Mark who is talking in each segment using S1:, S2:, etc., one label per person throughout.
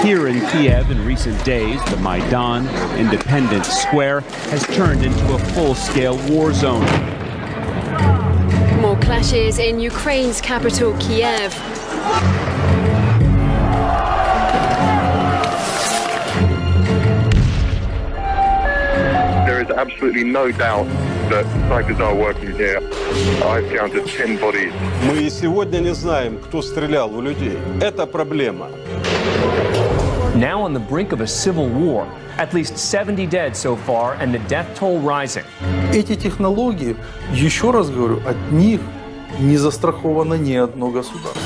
S1: Here in Kiev in recent days, the Maidan, Independence Square, has turned into a full-scale war zone.
S2: More clashes in Ukraine's capital, Kiev.
S3: There is absolutely no doubt that snipers are working here. I've counted 10 bodies.
S4: Мы и сегодня не знаем, кто стрелял в людей. Это проблема.
S5: Now on the brink of a civil war, at least 70 dead so far, and the death toll rising.
S6: Эти технологии, еще раз говорю, от них не застраховано ни одно государство.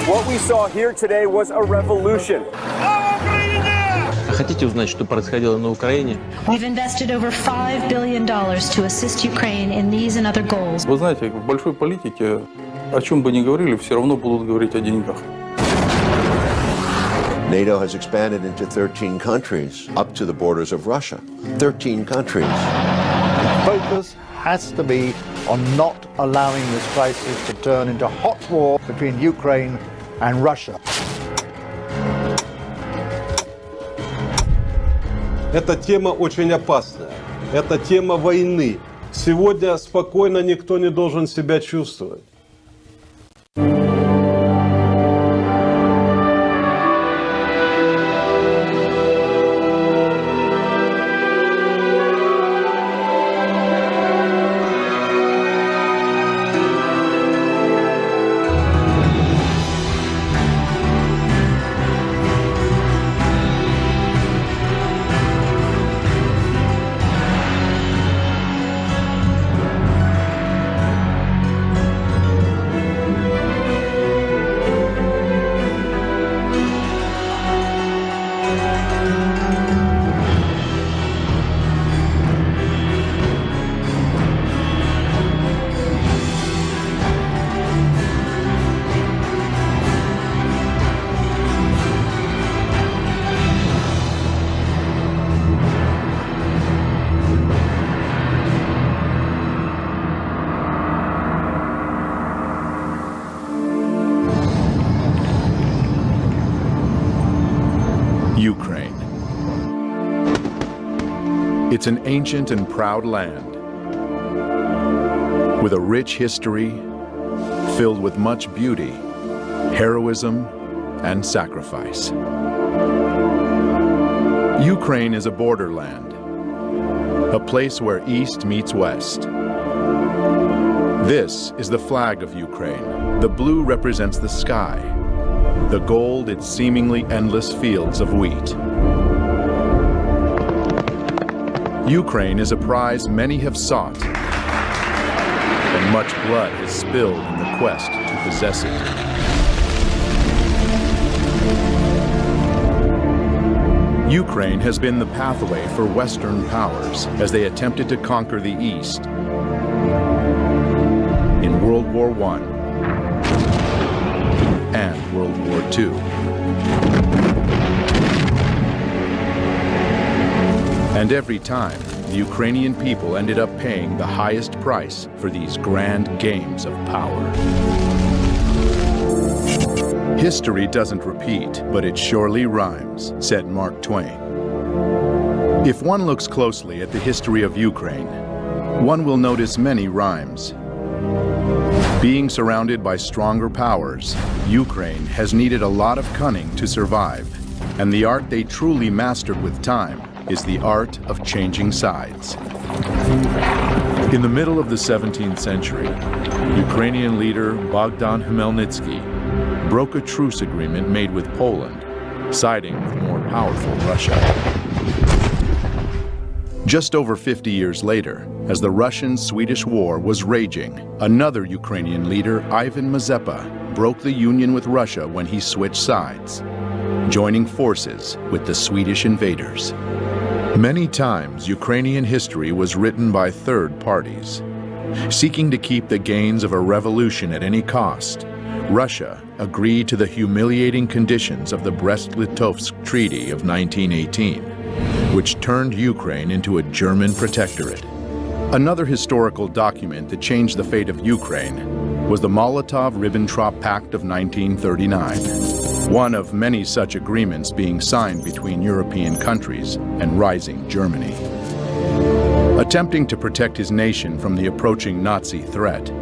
S7: What we saw here today was a revolution.
S8: Хотите узнать, что происходило на Украине?
S9: We've invested over $5 billion to assist Ukraine in these and other goals.
S6: Вы знаете, в большой политике, о чем бы ни говорили, все равно будут говорить о деньгах.
S10: NATO has expanded into 13 countries, up to the borders of Russia. 13 countries.
S11: The focus has to be on not allowing this crisis to turn into a hot war between Ukraine and Russia.
S4: Эта тема очень опасная. Это тема войны. Сегодня спокойно никто не должен себя чувствовать.
S12: Ukraine. It's an ancient and proud land with a rich history filled with much beauty, heroism, and sacrifice. Ukraine is a borderland, a place where East meets West. This is the flag of Ukraine. The blue represents the sky, the gold its seemingly endless fields of wheat. Ukraine is a prize many have sought, and much blood has spilled in the quest to possess it. Ukraine has been the pathway for Western powers as they attempted to conquer the East in World War I and World War II. And every time, the Ukrainian people ended up paying the highest price for these grand games of power. History doesn't repeat, but it surely rhymes, said Mark Twain. If one looks closely at the history of Ukraine, one will notice many rhymes. Being surrounded by stronger powers, Ukraine has needed a lot of cunning to survive, and the art they truly mastered with time is the art of changing sides. In the middle of the 17th century, Ukrainian leader Bogdan Khmelnytsky broke a truce agreement made with Poland, siding with more powerful Russia. Just over 50 years later, as the Russian-Swedish War was raging, another Ukrainian leader, Ivan Mazepa, broke the union with Russia when he switched sides, joining forces with the Swedish invaders. Many times, Ukrainian history was written by third parties. Seeking to keep the gains of a revolution at any cost, Russia agreed to the humiliating conditions of the Brest-Litovsk Treaty of 1918, which turned Ukraine into a German protectorate. Another historical document that changed the fate of Ukraine was the Molotov-Ribbentrop Pact of 1939. one of many such agreements being signed between European countries and rising Germany. Attempting to protect his nation from the approaching Nazi threat,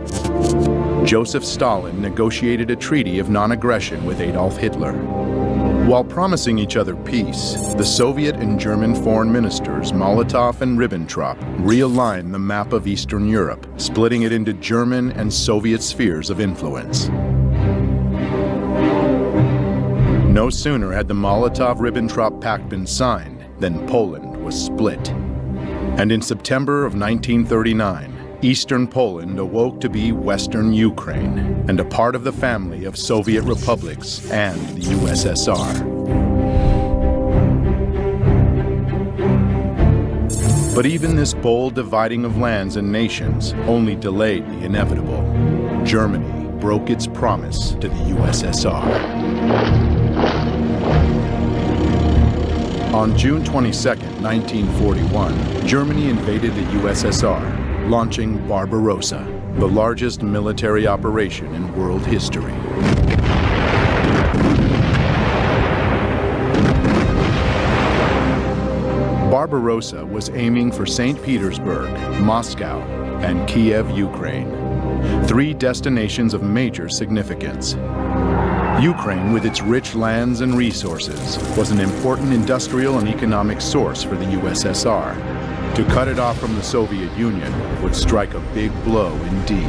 S12: Joseph Stalin negotiated a treaty of non-aggression with Adolf Hitler. While promising each other peace, the Soviet and German foreign ministers Molotov and Ribbentrop realigned the map of Eastern Europe, splitting it into German and Soviet spheres of influence. No sooner had the Molotov-Ribbentrop Pact been signed than Poland was split. And in September of 1939, Eastern Poland awoke to be Western Ukraine and a part of the family of Soviet republics and the USSR. But even this bold dividing of lands and nations only delayed the inevitable. Germany broke its promise to the USSR. On June 22, 1941, Germany invaded the USSR, launching Barbarossa, the largest military operation in world history. Barbarossa was aiming for St. Petersburg, Moscow, and Kiev, Ukraine, three destinations of major significance. Ukraine, with its rich lands and resources, was an important industrial and economic source for the USSR. To cut it off from the Soviet Union would strike a big blow indeed.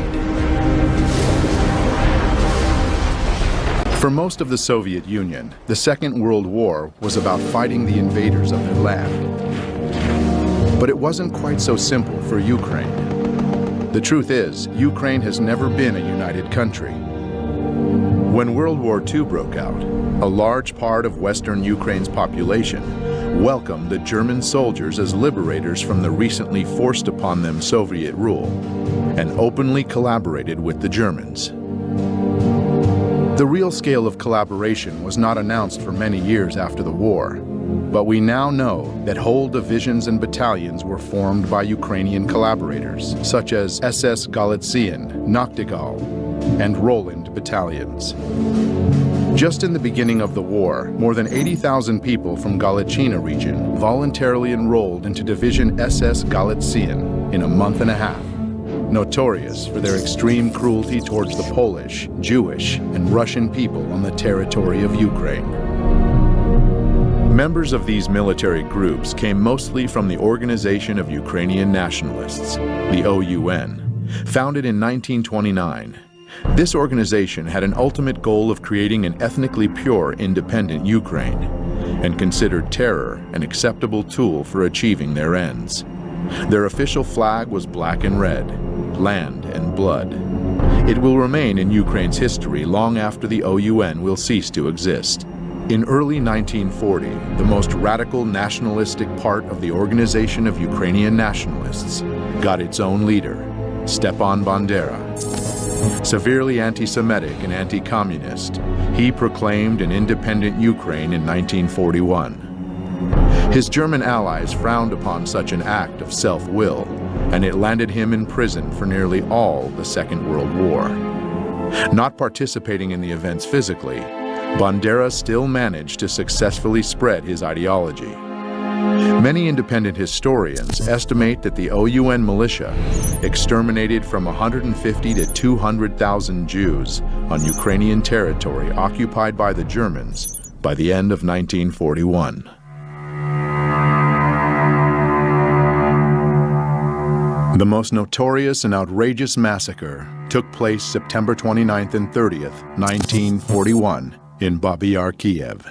S12: For most of the Soviet Union, the Second World War was about fighting the invaders of their land. But it wasn't quite so simple for Ukraine. The truth is, Ukraine has never been a united country. When World War II broke out, a large part of Western Ukraine's population welcomed the German soldiers as liberators from the recently forced upon them Soviet rule, and openly collaborated with the Germans. The real scale of collaboration was not announced for many years after the war, but we now know that whole divisions and battalions were formed by Ukrainian collaborators, such as SS Galician, Nachtigall, and Roland battalions. Just in the beginning of the war, more than 80,000 people from Galician region voluntarily enrolled into Division SS Galician in a month and a half, notorious for their extreme cruelty towards the Polish, Jewish, and Russian people on the territory of Ukraine. Members of these military groups came mostly from the Organization of Ukrainian Nationalists, the OUN, founded in 1929. This organization had an ultimate goal of creating an ethnically pure, independent Ukraine, and considered terror an acceptable tool for achieving their ends. Their official flag was black and red, land and blood. It will remain in Ukraine's history long after the OUN will cease to exist. In early 1940, the most radical nationalistic part of the Organization of Ukrainian Nationalists got its own leader, Stepán Bandera. Severely anti-Semitic and anti-communist, he proclaimed an independent Ukraine in 1941. His German allies frowned upon such an act of self-will, and it landed him in prison for nearly all the Second World War. Not participating in the events physically, Bandera still managed to successfully spread his ideology. Many independent historians estimate that the OUN militia exterminated from 150 to 200,000 Jews on Ukrainian territory occupied by the Germans by the end of 1941. The most notorious and outrageous massacre took place September 29th and 30th, 1941, in Babi Yar, Kiev.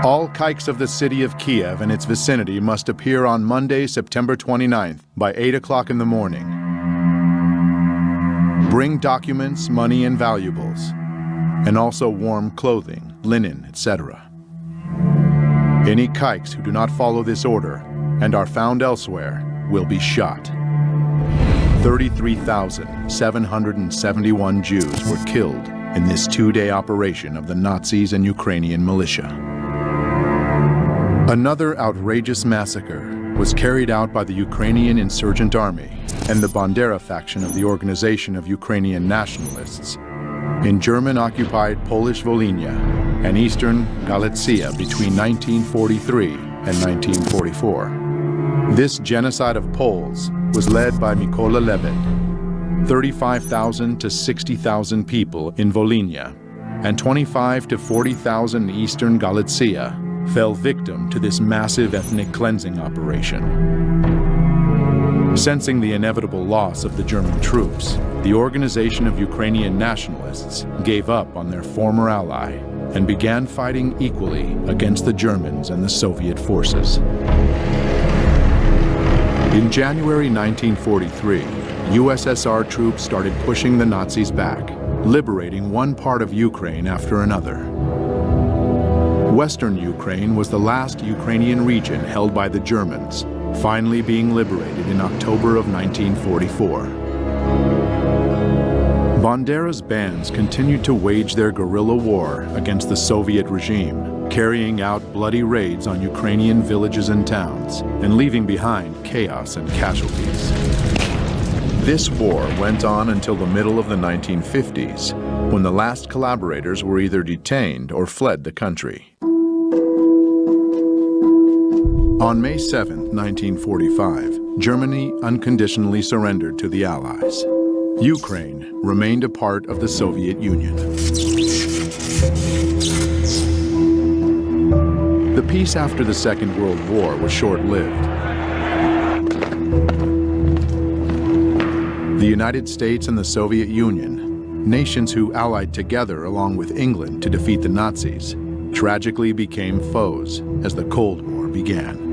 S12: All kikes of the city of Kiev and its vicinity must appear on Monday, September 29th by 8 o'clock in the morning. Bring documents, money, and valuables, and also warm clothing, linen, etc. Any kikes who do not follow this order and are found elsewhere will be shot. 33,771 Jews were killed in this two-day operation of the Nazis and Ukrainian militia. Another outrageous massacre was carried out by the Ukrainian Insurgent Army and the Bandera faction of the Organization of Ukrainian Nationalists in German-occupied Polish Volhynia and eastern Galicia between 1943 and 1944. This genocide of Poles was led by Mykola Lebed. 35,000 to 60,000 people in Volhynia and 25 to 40,000 in eastern Galicia fell victim to this massive ethnic cleansing operation. Sensing the inevitable loss of the German troops, the Organization of Ukrainian Nationalists gave up on their former ally and began fighting equally against the Germans and the Soviet forces. In January 1943, USSR troops started pushing the Nazis back, liberating one part of Ukraine after another. Western Ukraine was the last Ukrainian region held by the Germans, finally being liberated in October of 1944. Bandera's bands continued to wage their guerrilla war against the Soviet regime, carrying out bloody raids on Ukrainian villages and towns, and leaving behind chaos and casualties. This war went on until the middle of the 1950s, when the last collaborators were either detained or fled the country. On May 7, 1945, Germany unconditionally surrendered to the Allies. Ukraine remained a part of the Soviet Union. The peace after the Second World War was short-lived. The United States and the Soviet Union, nations who allied together along with England to defeat the Nazis, tragically became foes as the Cold War began.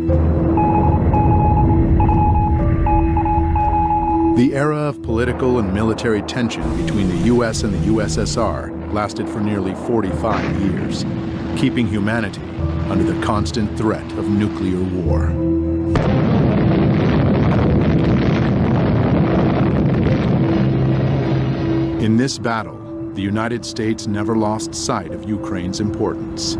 S12: The era of political and military tension between the US and the USSR lasted for nearly 45 years, keeping humanity under the constant threat of nuclear war. In this battle, the United States never lost sight of Ukraine's importance.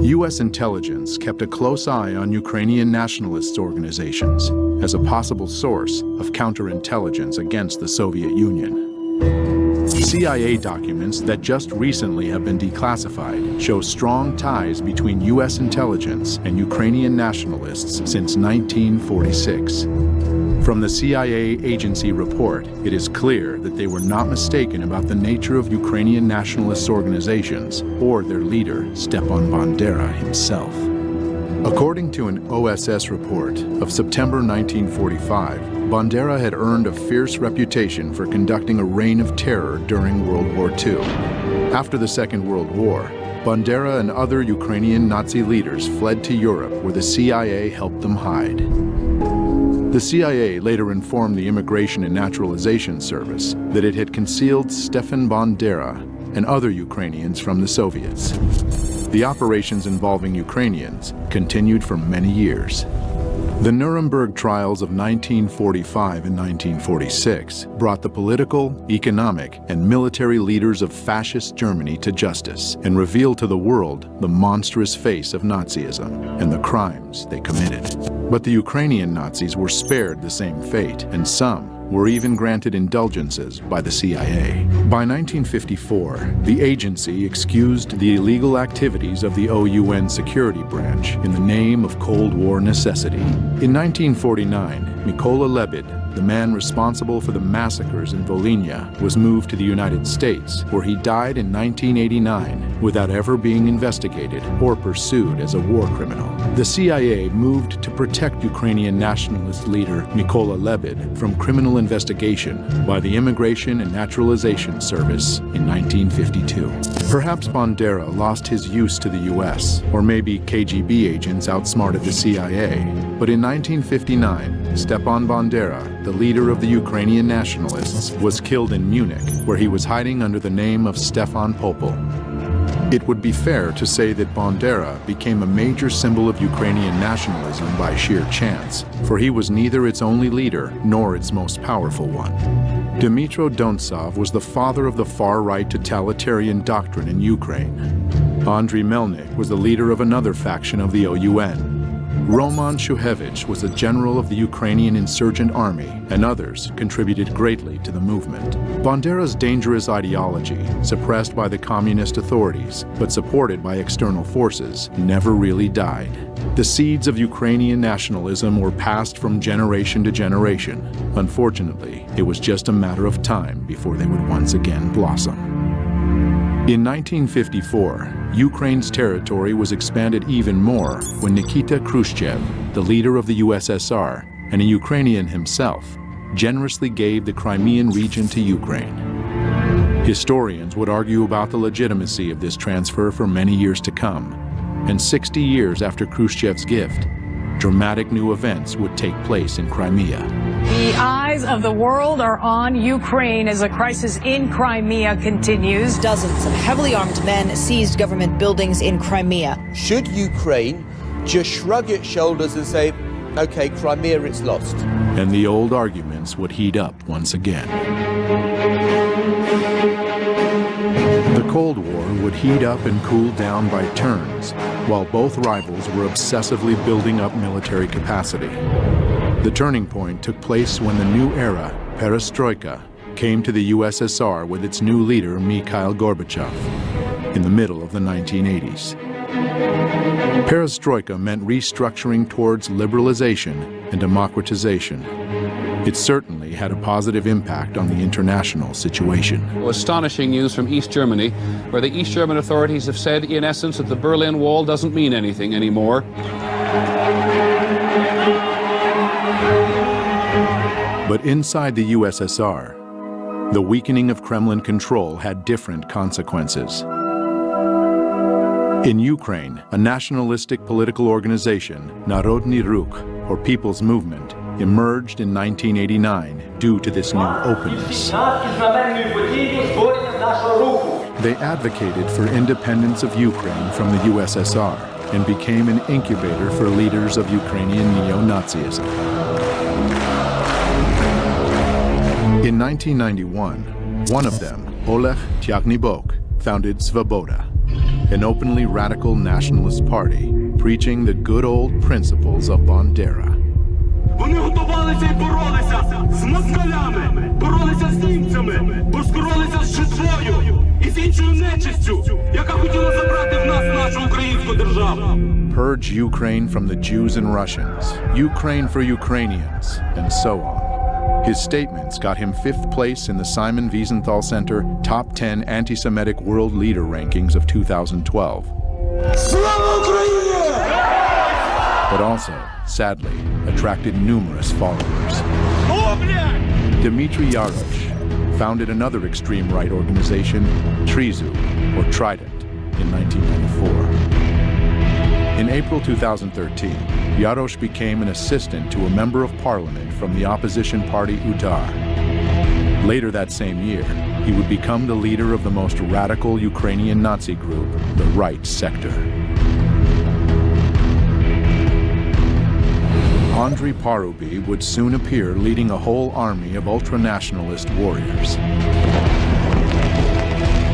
S12: U.S. intelligence kept a close eye on Ukrainian nationalist organizations as a possible source of counterintelligence against the Soviet Union. CIA documents that just recently have been declassified show strong ties between U.S. intelligence and Ukrainian nationalists since 1946. From the CIA agency report, it is clear that they were not mistaken about the nature of Ukrainian nationalist organizations or their leader, Stepán Bandera himself. According to an OSS report of September 1945, Bandera had earned a fierce reputation for conducting a reign of terror during World War II. After the Second World War, Bandera and other Ukrainian Nazi leaders fled to Europe where the CIA helped them hide. The CIA later informed the Immigration and Naturalization Service that it had concealed Stepán Bandera and other Ukrainians from the Soviets. The operations involving Ukrainians continued for many years. The Nuremberg trials of 1945 and 1946 brought the political, economic, and military leaders of fascist Germany to justice and revealed to the world the monstrous face of Nazism and the crimes they committed. But the Ukrainian Nazis were spared the same fate, and some were even granted indulgences by the CIA. By 1954, the agency excused the illegal activities of the OUN security branch in the name of Cold War necessity. In 1949, Mykola Lebed, the man responsible for the massacres in Volhynia, was moved to the United States, where he died in 1989 without ever being investigated or pursued as a war criminal. The CIA moved to protect Ukrainian nationalist leader Mykola Lebed from criminal investigation by the Immigration and Naturalization Service in 1952. Perhaps Bandera lost his use to the US, or maybe KGB agents outsmarted the CIA, but in 1959, Stepán Bandera, the leader of the Ukrainian nationalists, was killed in Munich, where he was hiding under the name of Stefan Popel. It would be fair to say that Bandera became a major symbol of Ukrainian nationalism by sheer chance, for he was neither its only leader nor its most powerful one. Dmytro Dontsov was the father of the far-right totalitarian doctrine in Ukraine. Andriy Melnik was the leader of another faction of the OUN. Roman Shuhevich was a general of the Ukrainian insurgent army, and others contributed greatly to the movement. Bandera's dangerous ideology, suppressed by the communist authorities, but supported by external forces, never really died. The seeds of Ukrainian nationalism were passed from generation to generation. Unfortunately, it was just a matter of time before they would once again blossom. In 1954, Ukraine's territory was expanded even more when Nikita Khrushchev, the leader of the USSR, and a Ukrainian himself, generously gave the Crimean region to Ukraine. Historians would argue about the legitimacy of this transfer for many years to come, and 60 years after Khrushchev's gift, dramatic new events would take place in Crimea.
S13: The eyes of the world are on Ukraine as the crisis in Crimea continues.
S14: Dozens of heavily armed men seized government buildings in Crimea.
S15: Should Ukraine just shrug its shoulders and say, okay, Crimea, it's lost?
S12: And the old arguments would heat up once again. The Cold War would heat up and cool down by turns, while both rivals were obsessively building up military capacity. The turning point took place when the new era, perestroika, came to the USSR with its new leader, Mikhail Gorbachev, in the middle of the 1980s. Perestroika meant restructuring towards liberalization and democratization. It certainly had a positive impact on the international situation.
S16: Astonishing news from East Germany, where the East German authorities have said, in essence, that the Berlin Wall doesn't mean anything anymore.
S12: But inside the USSR, the weakening of Kremlin control had different consequences. In Ukraine, a nationalistic political organization, Narodny Ruch, or People's Movement, emerged in 1989 due to this new openness. They advocated for independence of Ukraine from the USSR and became an incubator for leaders of Ukrainian neo-Nazism. In 1991, one of them, Oleg Tyagnybok, founded Svoboda, an openly radical nationalist party preaching the good old principles of Bandera.
S17: Вони готувалися і боролися з москалями, боролися з німцями, боролися з житвою і з іншою нечистю, яка хотіла забрати в нас нашу українську державу.
S12: Purge Ukraine from the Jews and Russians, Ukraine for Ukrainians, and so on. His statements got him 5th place in the Simon Wiesenthal Center Top 10 Anti-Semitic World Leader Rankings of 2012.
S17: Slava Ukraini!
S12: But also, sadly, attracted numerous followers. Dmitry Yarosh founded another extreme right organization, Trizu, or Trident, in 1994. In April 2013, Yarosh became an assistant to a member of parliament from the opposition party Udar. Later that same year, he would become the leader of the most radical Ukrainian Nazi group, the Right Sector. Andriy Parubi would soon appear leading a whole army of ultranationalist warriors.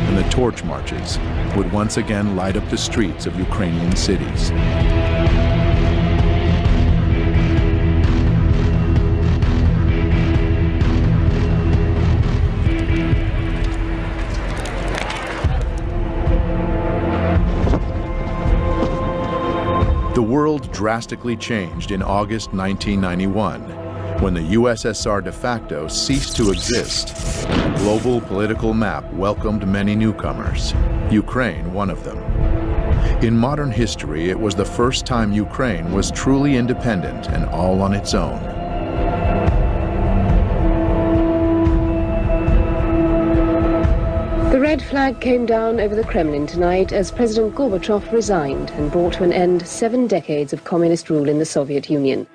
S12: And the torch marches would once again light up the streets of Ukrainian cities. The world drastically changed in August 1991, when the USSR de facto ceased to exist and the global political map welcomed many newcomers, Ukraine one of them. In modern history, it was the first time Ukraine was truly independent and all on its own.
S18: The red flag came down over the Kremlin tonight as President Gorbachev resigned and brought to an end 7 decades of communist rule in the Soviet Union.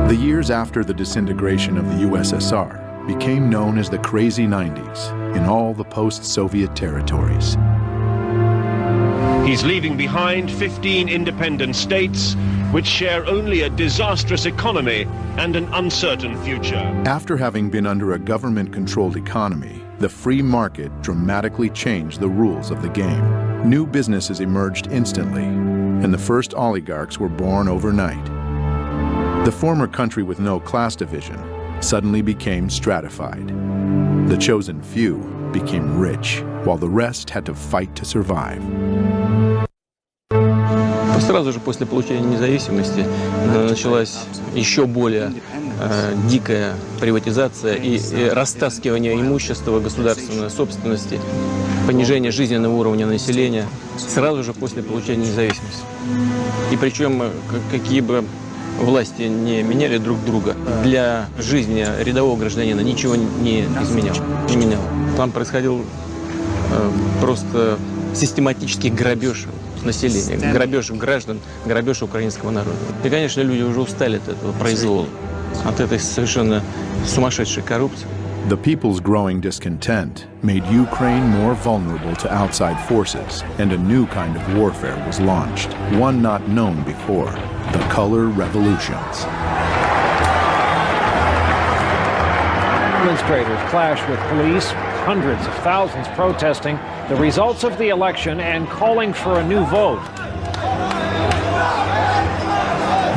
S12: The years after the disintegration of the USSR became known as the Crazy 90s in all the post-Soviet territories.
S19: He's leaving behind 15 independent states which share only a disastrous economy and an uncertain future.
S12: After having been under a government-controlled economy, the free market dramatically changed the rules of the game. New businesses emerged instantly, and the first oligarchs were born overnight. The former country with no class division suddenly became stratified. The chosen few became rich, while the rest had to fight to survive.
S8: Сразу же после получения независимости началась еще более дикая приватизация и растаскивание имущества, государственной собственности, понижение жизненного уровня населения сразу же после получения независимости. И причем какие бы власти не меняли друг друга, для жизни рядового гражданина ничего не меняло. Там происходил просто систематический грабеж населения, грабеж граждан, грабеж украинского народа. И, конечно, люди уже устали от этого произвола, от этой совершенно сумасшедшей коррупции.
S12: The people's growing discontent made Ukraine more vulnerable to outside forces, and a new kind of warfare was launched, one not known before, the color revolutions.
S20: Demonstrators clashed with police, hundreds of thousands protesting the results of the election and calling for a new vote.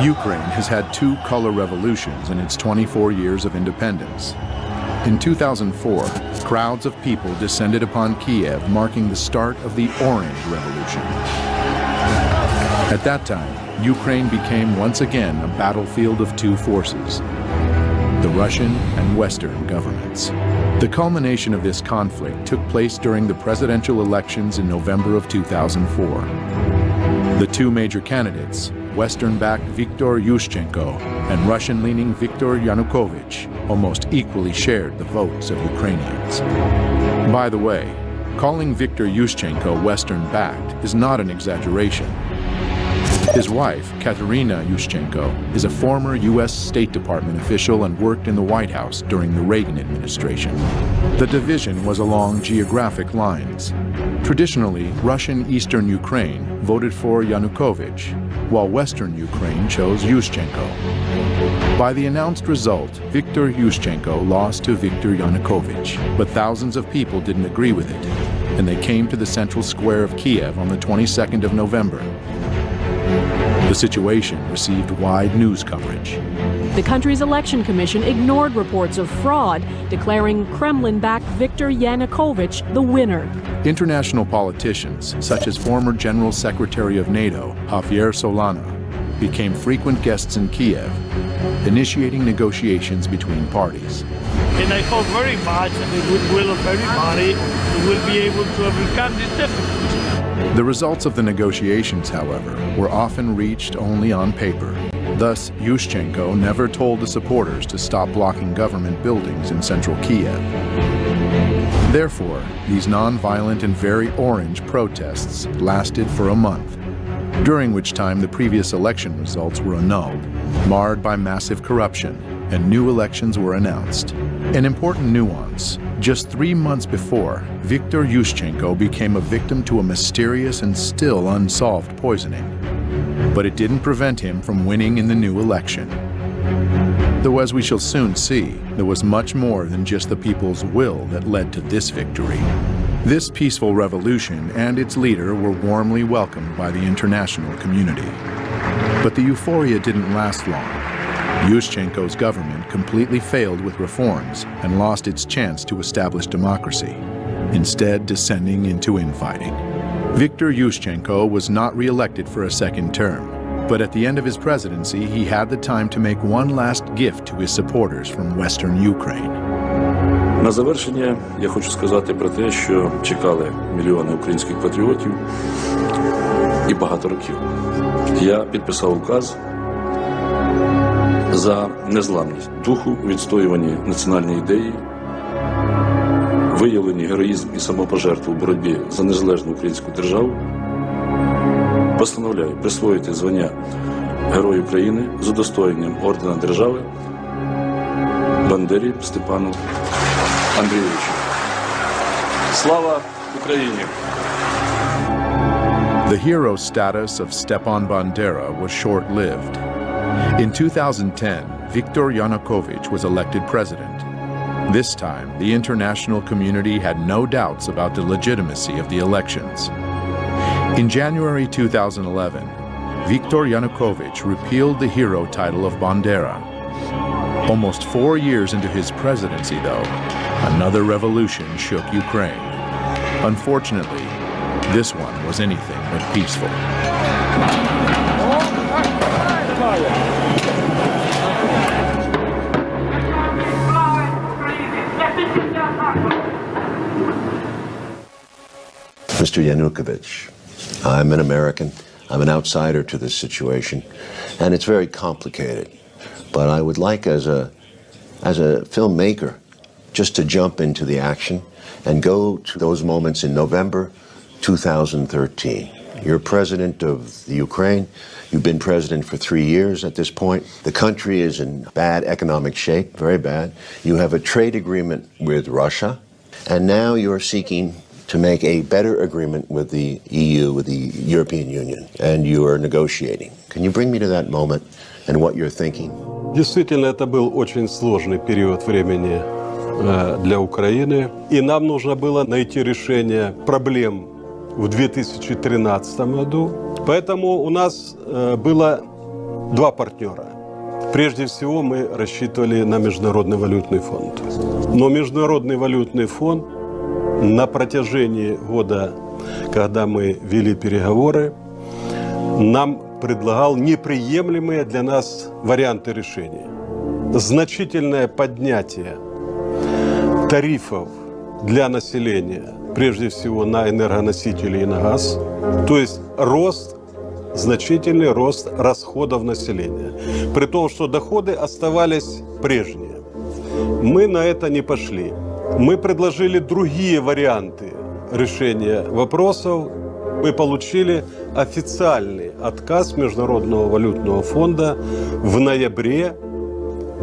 S12: Ukraine has had 2 color revolutions in its 24 years of independence. In 2004, crowds of people descended upon Kiev, marking the start of the Orange Revolution. At that time, Ukraine became once again a battlefield of 2 forces, the Russian and Western governments. The culmination of this conflict took place during the presidential elections in November of 2004. The 2 major candidates, Western-backed Viktor Yushchenko and Russian-leaning Viktor Yanukovych, almost equally shared the votes of Ukrainians. By the way, calling Viktor Yushchenko Western-backed is not an exaggeration. His wife, Katerina Yushchenko, is a former U.S. State Department official and worked in the White House during the Reagan administration. The division was along geographic lines. Traditionally, Russian Eastern Ukraine voted for Yanukovych, while Western Ukraine chose Yushchenko. By the announced result, Viktor Yushchenko lost to Viktor Yanukovych, but thousands of people didn't agree with it, and they came to the central square of Kiev on the 22nd of November. The situation received wide news coverage.
S21: The country's election commission ignored reports of fraud, declaring Kremlin-backed Viktor Yanukovych the winner.
S12: International politicians, such as former General Secretary of NATO, Javier Solana, became frequent guests in Kiev, initiating negotiations between parties.
S22: And I hope very much the goodwill of everybody will be able to overcome this difficulty.
S12: The results of the negotiations, however, were often reached only on paper. Thus, Yushchenko never told the supporters to stop blocking government buildings in central Kiev. Therefore, these non-violent and very orange protests lasted for a month, during which time the previous election results were annulled, marred by massive corruption, and new elections were announced. An important nuance: just 3 months before, Viktor Yushchenko became a victim to a mysterious and still unsolved poisoning. But it didn't prevent him from winning in the new election. Though, as we shall soon see, there was much more than just the people's will that led to this victory. This peaceful revolution and its leader were warmly welcomed by the international community. But the euphoria didn't last long. Yushchenko's government completely failed with reforms and lost its chance to establish democracy, instead descending into infighting. Viktor Yushchenko was not re-elected for a second term, but at the end of his presidency, he had the time to make one last gift to his supporters from Western Ukraine.
S23: На завершення я хочу сказати про те, що чекали мільйони українських патріотів і багато років. Я підписав указ за незламність духу, відстоюванні національної ідеї, виявлені героїзм і самопожертву в боротьбі за незалежну українську державу. Постановляю присвоїти звання Герою України з удостоєнням ордена держави Бандері Степану Андрійовичу. Слава Україні!
S12: The hero status of Stepán Bandera was short-lived. In 2010, Viktor Yanukovych was elected president. This time, the international community had no doubts about the legitimacy of the elections. In January 2011, Viktor Yanukovych repealed the hero title of Bandera. Almost 4 years into his presidency, though, another revolution shook Ukraine. Unfortunately, this one was anything but peaceful.
S10: Mr. Yanukovych, I'm an American. I'm an outsider to this situation, and it's very complicated. But I would like, as a filmmaker, just to jump into the action and go to those moments in November 2013. You're president of the Ukraine. You've been president for 3 years at this point. The country is in bad economic shape, very bad. You have a trade agreement with Russia, and now you're seeking to make a better agreement with the EU, with the European Union, and you are negotiating. Can you bring me to that moment and what you're thinking?
S4: Действительно, это был очень сложный период времени для Украины, и нам нужно было найти решение проблем в 2013 году. Поэтому у нас было два партнера. Прежде всего, мы рассчитывали на Международный валютный фонд. Но Международный валютный фонд на протяжении года, когда мы вели переговоры, нам предлагал неприемлемые для нас варианты решения. Значительное поднятие тарифов для населения, прежде всего на энергоносители и на газ, то есть значительный рост расходов населения, при том, что доходы оставались прежние. Мы на это не пошли. Мы предложили другие варианты решения вопросов. Мы получили официальный отказ Международного валютного фонда в ноябре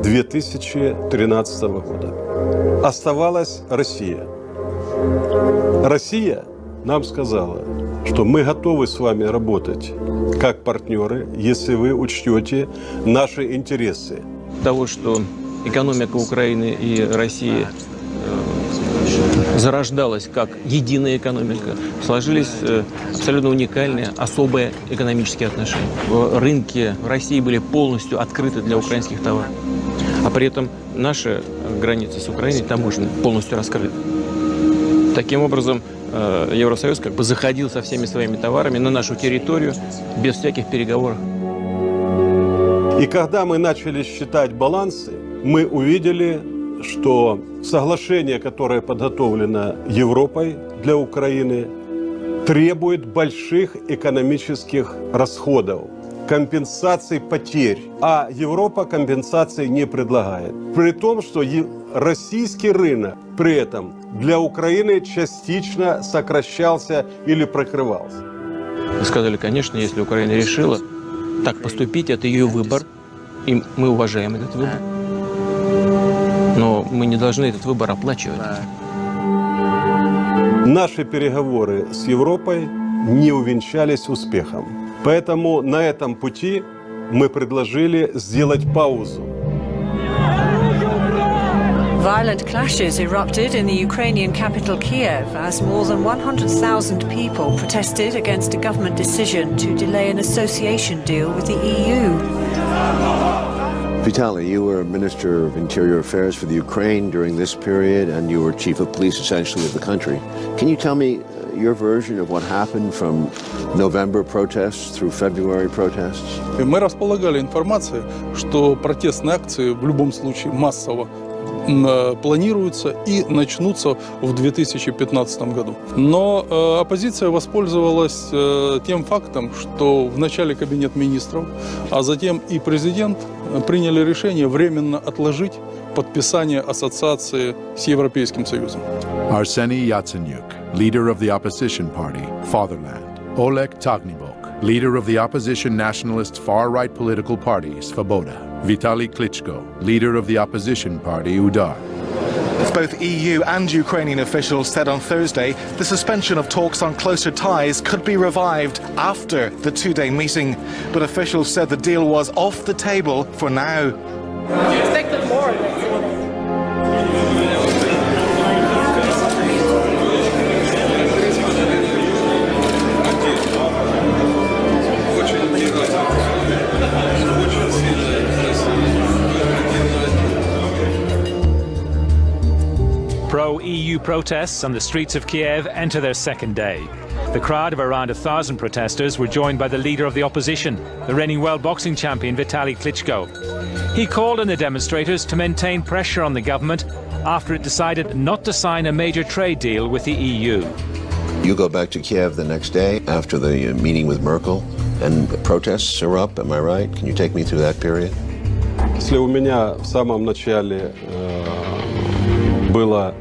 S4: 2013 года. Оставалась Россия. Россия нам сказала, что мы готовы с вами работать как партнеры, если вы учтете наши интересы.
S8: Того, что экономика Украины и России зарождалась как единая экономика, сложились абсолютно уникальные, особые экономические отношения. Рынки в России были полностью открыты для украинских товаров, а при этом наши границы с Украиной таможенные полностью раскрыты. Таким образом, Евросоюз как бы заходил со всеми своими товарами на нашу территорию без всяких переговоров.
S4: И когда мы начали считать балансы, мы увидели, что соглашение, которое подготовлено Европой для Украины, требует больших экономических расходов, компенсаций потерь, а Европа компенсаций не предлагает. При том, что российский рынок при этом для Украины частично сокращался или прикрывался.
S8: Мы сказали, конечно, если Украина решила так поступить, это ее выбор, и мы уважаем этот выбор. Но мы не должны этот выбор оплачивать.
S4: Наши переговоры с Европой не увенчались успехом. Поэтому на этом пути мы предложили сделать паузу.
S1: Violent clashes erupted in the Ukrainian capital Kiev as more than 100,000 people protested against a government decision to delay an association deal with the EU.
S10: Vitaly, you were Minister of Interior Affairs for the Ukraine during this period, and you were Chief of Police, essentially, of the country. Can you tell me your version of what happened from November protests through February protests?
S6: Мы располагали информацией, что протестные акции в любом случае массово планируются и начнутся в 2015 году. Но оппозиция воспользовалась тем фактом, что в начале Кабинет министров, а затем и президент приняли решение временно отложить подписание ассоциации с Европейским Союзом.
S12: Arseniy Yatsenyuk, leader of the opposition party, Fatherland. Oleg Tagnibok, leader of the opposition nationalist far-right political party, Svoboda. Vitaly Klitschko, leader of the opposition party, Udar.
S2: Both EU and Ukrainian officials said on Thursday the suspension of talks on closer ties could be revived after the two-day meeting. But officials said the deal was off the table for now.
S3: You expected more.
S5: Pro-EU protests on the streets of Kiev enter their second day. The crowd of around 1,000 protesters were joined by the leader of the opposition, the reigning world boxing champion Vitaly Klitschko. He called on the demonstrators to maintain pressure on the government after it decided not to sign a major trade deal with the EU.
S10: You go back to Kiev the next day after the meeting with Merkel, and the protests are up, am I right? Can you take me through that period?
S4: Если у меня в самом начале было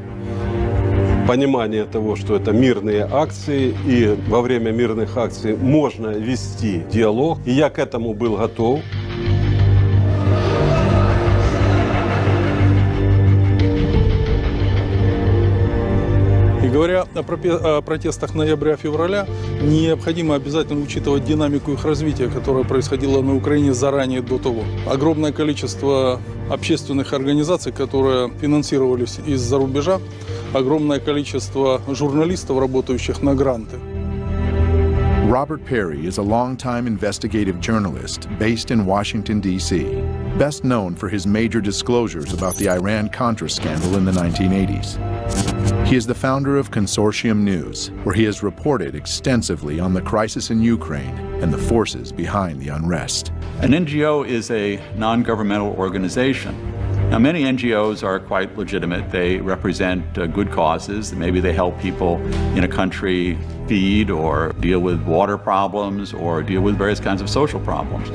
S4: понимание того, что это мирные акции, и во время мирных акций можно вести диалог, и я к этому был готов.
S6: И говоря о протестах ноября-февраля, необходимо обязательно учитывать динамику их развития, которая происходила на Украине заранее до того. Огромное количество общественных организаций, которые финансировались из-за рубежа, огромное количество журналистов, работающих на гранты.
S12: Robert Perry is a longtime investigative journalist based in Washington, D.C., best known for his major disclosures about the Iran-Contra scandal in the 1980s. He is the founder of Consortium News, where he has reported extensively on the crisis in Ukraine and the forces behind the unrest.
S7: An NGO is a non-governmental organization. Now, many NGOs are quite legitimate. They represent good causes. Maybe they help people in a country feed or deal with water problems or deal with various kinds of social problems.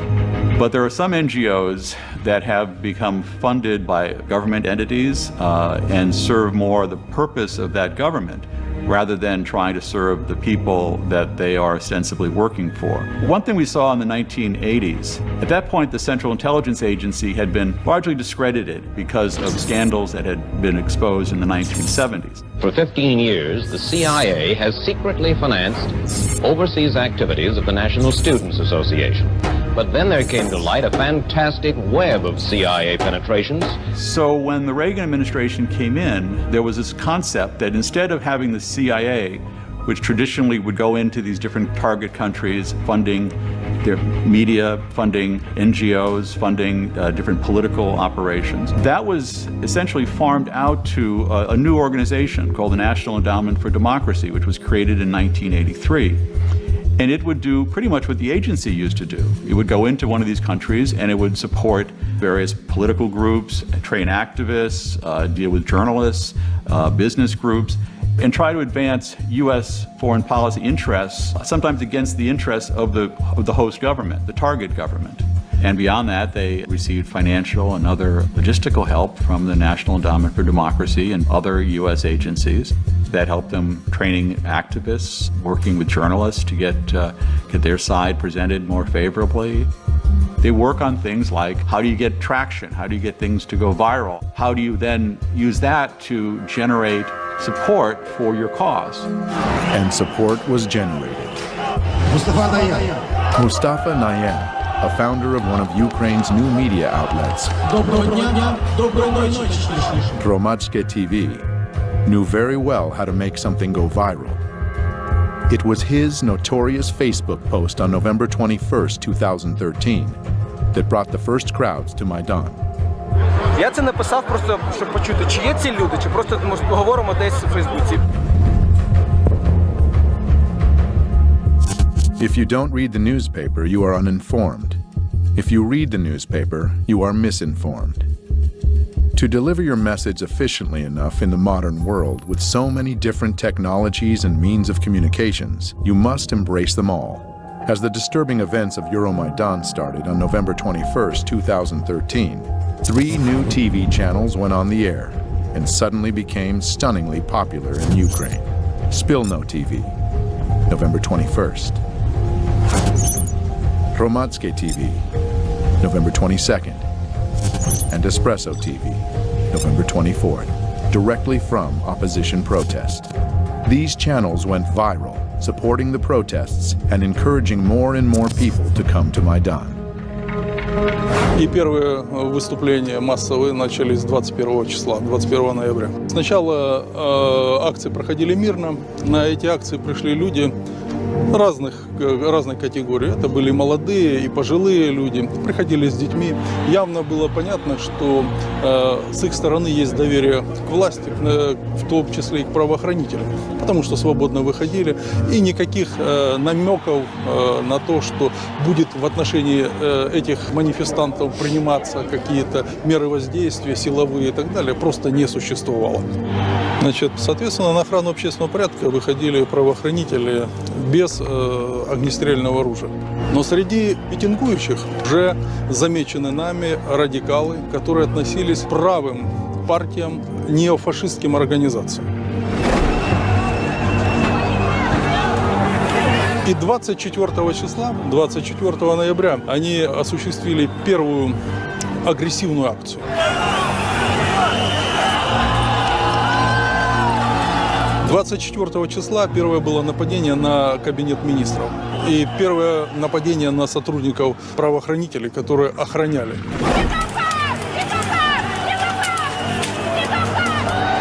S7: But there are some NGOs that have become funded by government entities and serve more the purpose of that government rather than trying to serve the people that they are ostensibly working for. One thing we saw in the 1980s, at that point the Central Intelligence Agency had been largely discredited because of scandals that had been exposed in the 1970s.
S9: For 15 years, the CIA has secretly financed overseas activities of the National Students Association. But then there came to light a fantastic web of CIA penetrations.
S7: So when the Reagan administration came in, there was this concept that instead of having the CIA, which traditionally would go into these different target countries, funding their media, funding NGOs, funding different political operations, that was essentially farmed out to a new organization called the National Endowment for Democracy, which was created in 1983. And it would do pretty much what the agency used to do. It would go into one of these countries and it would support various political groups, train activists, deal with journalists, business groups, and try to advance U.S. foreign policy interests, sometimes against the interests of the host government, the target government. And beyond that, they received financial and other logistical help from the National Endowment for Democracy and other U.S. agencies that helped them training activists, working with journalists to get their side presented more favorably. They work on things like, how do you get traction? How do you get things to go viral? How do you then use that to generate support for your cause?
S12: And support was generated. Mustafa Nayyem, a founder of one of Ukraine's new media outlets, Hromadske TV, knew very well how to make something go viral. It was his notorious Facebook post on November 21st, 2013 that brought the first crowds to Maidan.
S3: Я це написав просто, щоб почути, чи є ці люди, чи просто поговоримо десь у Фейсбуці.
S12: If you don't read the newspaper, you are uninformed. If you read the newspaper, you are misinformed. To deliver your message efficiently enough in the modern world with so many different technologies and means of communications, you must embrace them all. As the disturbing events of Euromaidan started on November 21st, 2013, 3 new TV channels went on the air and suddenly became stunningly popular in Ukraine. Spilno TV, November 21st. Hromadske TV, November 22nd. And Espresso TV, November 24th, directly from opposition protest. These channels went viral, supporting the protests and encouraging more and more people to come to Maidan.
S6: И первые выступления массовые начались 21 числа, 21 ноября. Сначала акции проходили мирно. На эти акции пришли люди разных категорий. Это были молодые и пожилые люди, приходили с детьми. Явно было понятно, что с их стороны есть доверие к власти, в том числе и к правоохранителям, потому что свободно выходили. И никаких намеков на то, что будет в отношении этих манифестантов приниматься какие-то меры воздействия, силовые и так далее, просто не существовало. Значит, соответственно, на охрану общественного порядка выходили правоохранители без огнестрельного оружия. Но среди митингующих уже замечены нами радикалы, которые относились к правым партиям, неофашистским организациям. И 24 числа, 24 ноября, они осуществили первую агрессивную акцию. – 24 числа первое было нападение на кабинет министров и первое нападение на сотрудников правоохранителей, которые охраняли.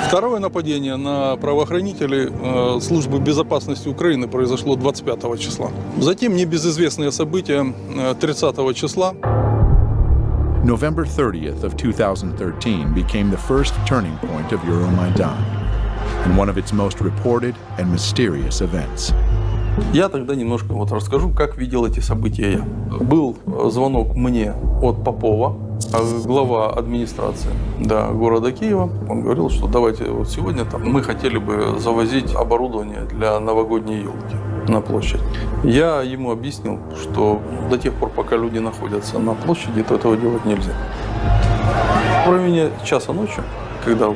S6: Второе нападение на правоохранителей службы безопасности Украины произошло 25 числа. Затем небезызвестные события 30 числа.
S12: November 30th of 2013 became the first turning point of Euromaidan and one of its most reported and mysterious events.
S6: Я тогда немножко расскажу, как видел эти события я. Был звонок мне от Попова, глава администрации города Киева. Он говорил, что давайте сегодня мы хотели бы завозить оборудование для новогодней елки на площадь. Я ему объяснил, что до тех пор, пока люди находятся на площади, то этого делать нельзя. В районе часа ночи, когда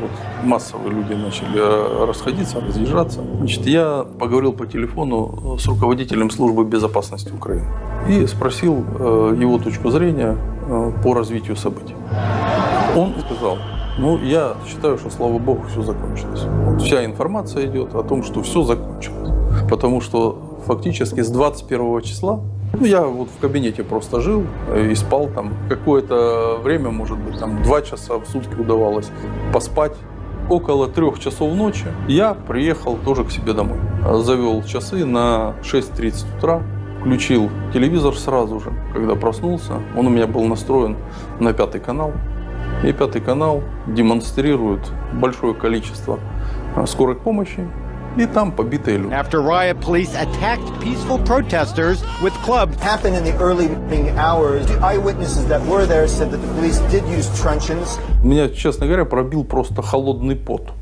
S6: массовые люди начали расходиться, разъезжаться, я поговорил по телефону с руководителем службы безопасности Украины и спросил его точку зрения по развитию событий. Он сказал, я считаю, что, слава богу, все закончилось. Вся информация идет о том, что все закончилось. Потому что фактически с 21 числа я в кабинете просто жил и спал там. Какое-то время, может быть, 2 часа в сутки удавалось поспать. Около 3 часов ночи я приехал тоже к себе домой. Завел часы на 6:30 утра, включил телевизор сразу же, когда проснулся. Он у меня был настроен на 5-й канал. И 5-й канал демонстрирует большое количество скорой помощи. И там побитые люди.
S11: After riot, police attacked peaceful protesters with clubs. Happened in the early morning hours. The eyewitnesses that were there said that the police did use truncheons.
S6: Меня, честно говоря, пробил просто холодный пот.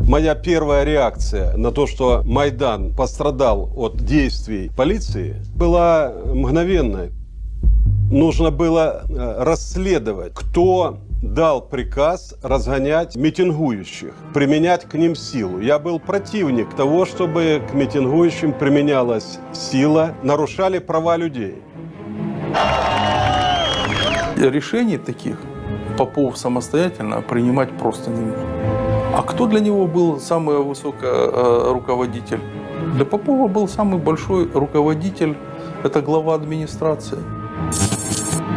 S4: Моя первая реакция на то, что Майдан пострадал от действий полиции, была мгновенной. Нужно было расследовать, кто дал приказ разгонять митингующих, применять к ним силу. Я был противник того, чтобы к митингующим применялась сила, нарушали права людей.
S6: Решений таких Попов самостоятельно принимать просто не мог. А кто для него был самый высокий руководитель? Для Попова был самый большой руководитель, это глава администрации.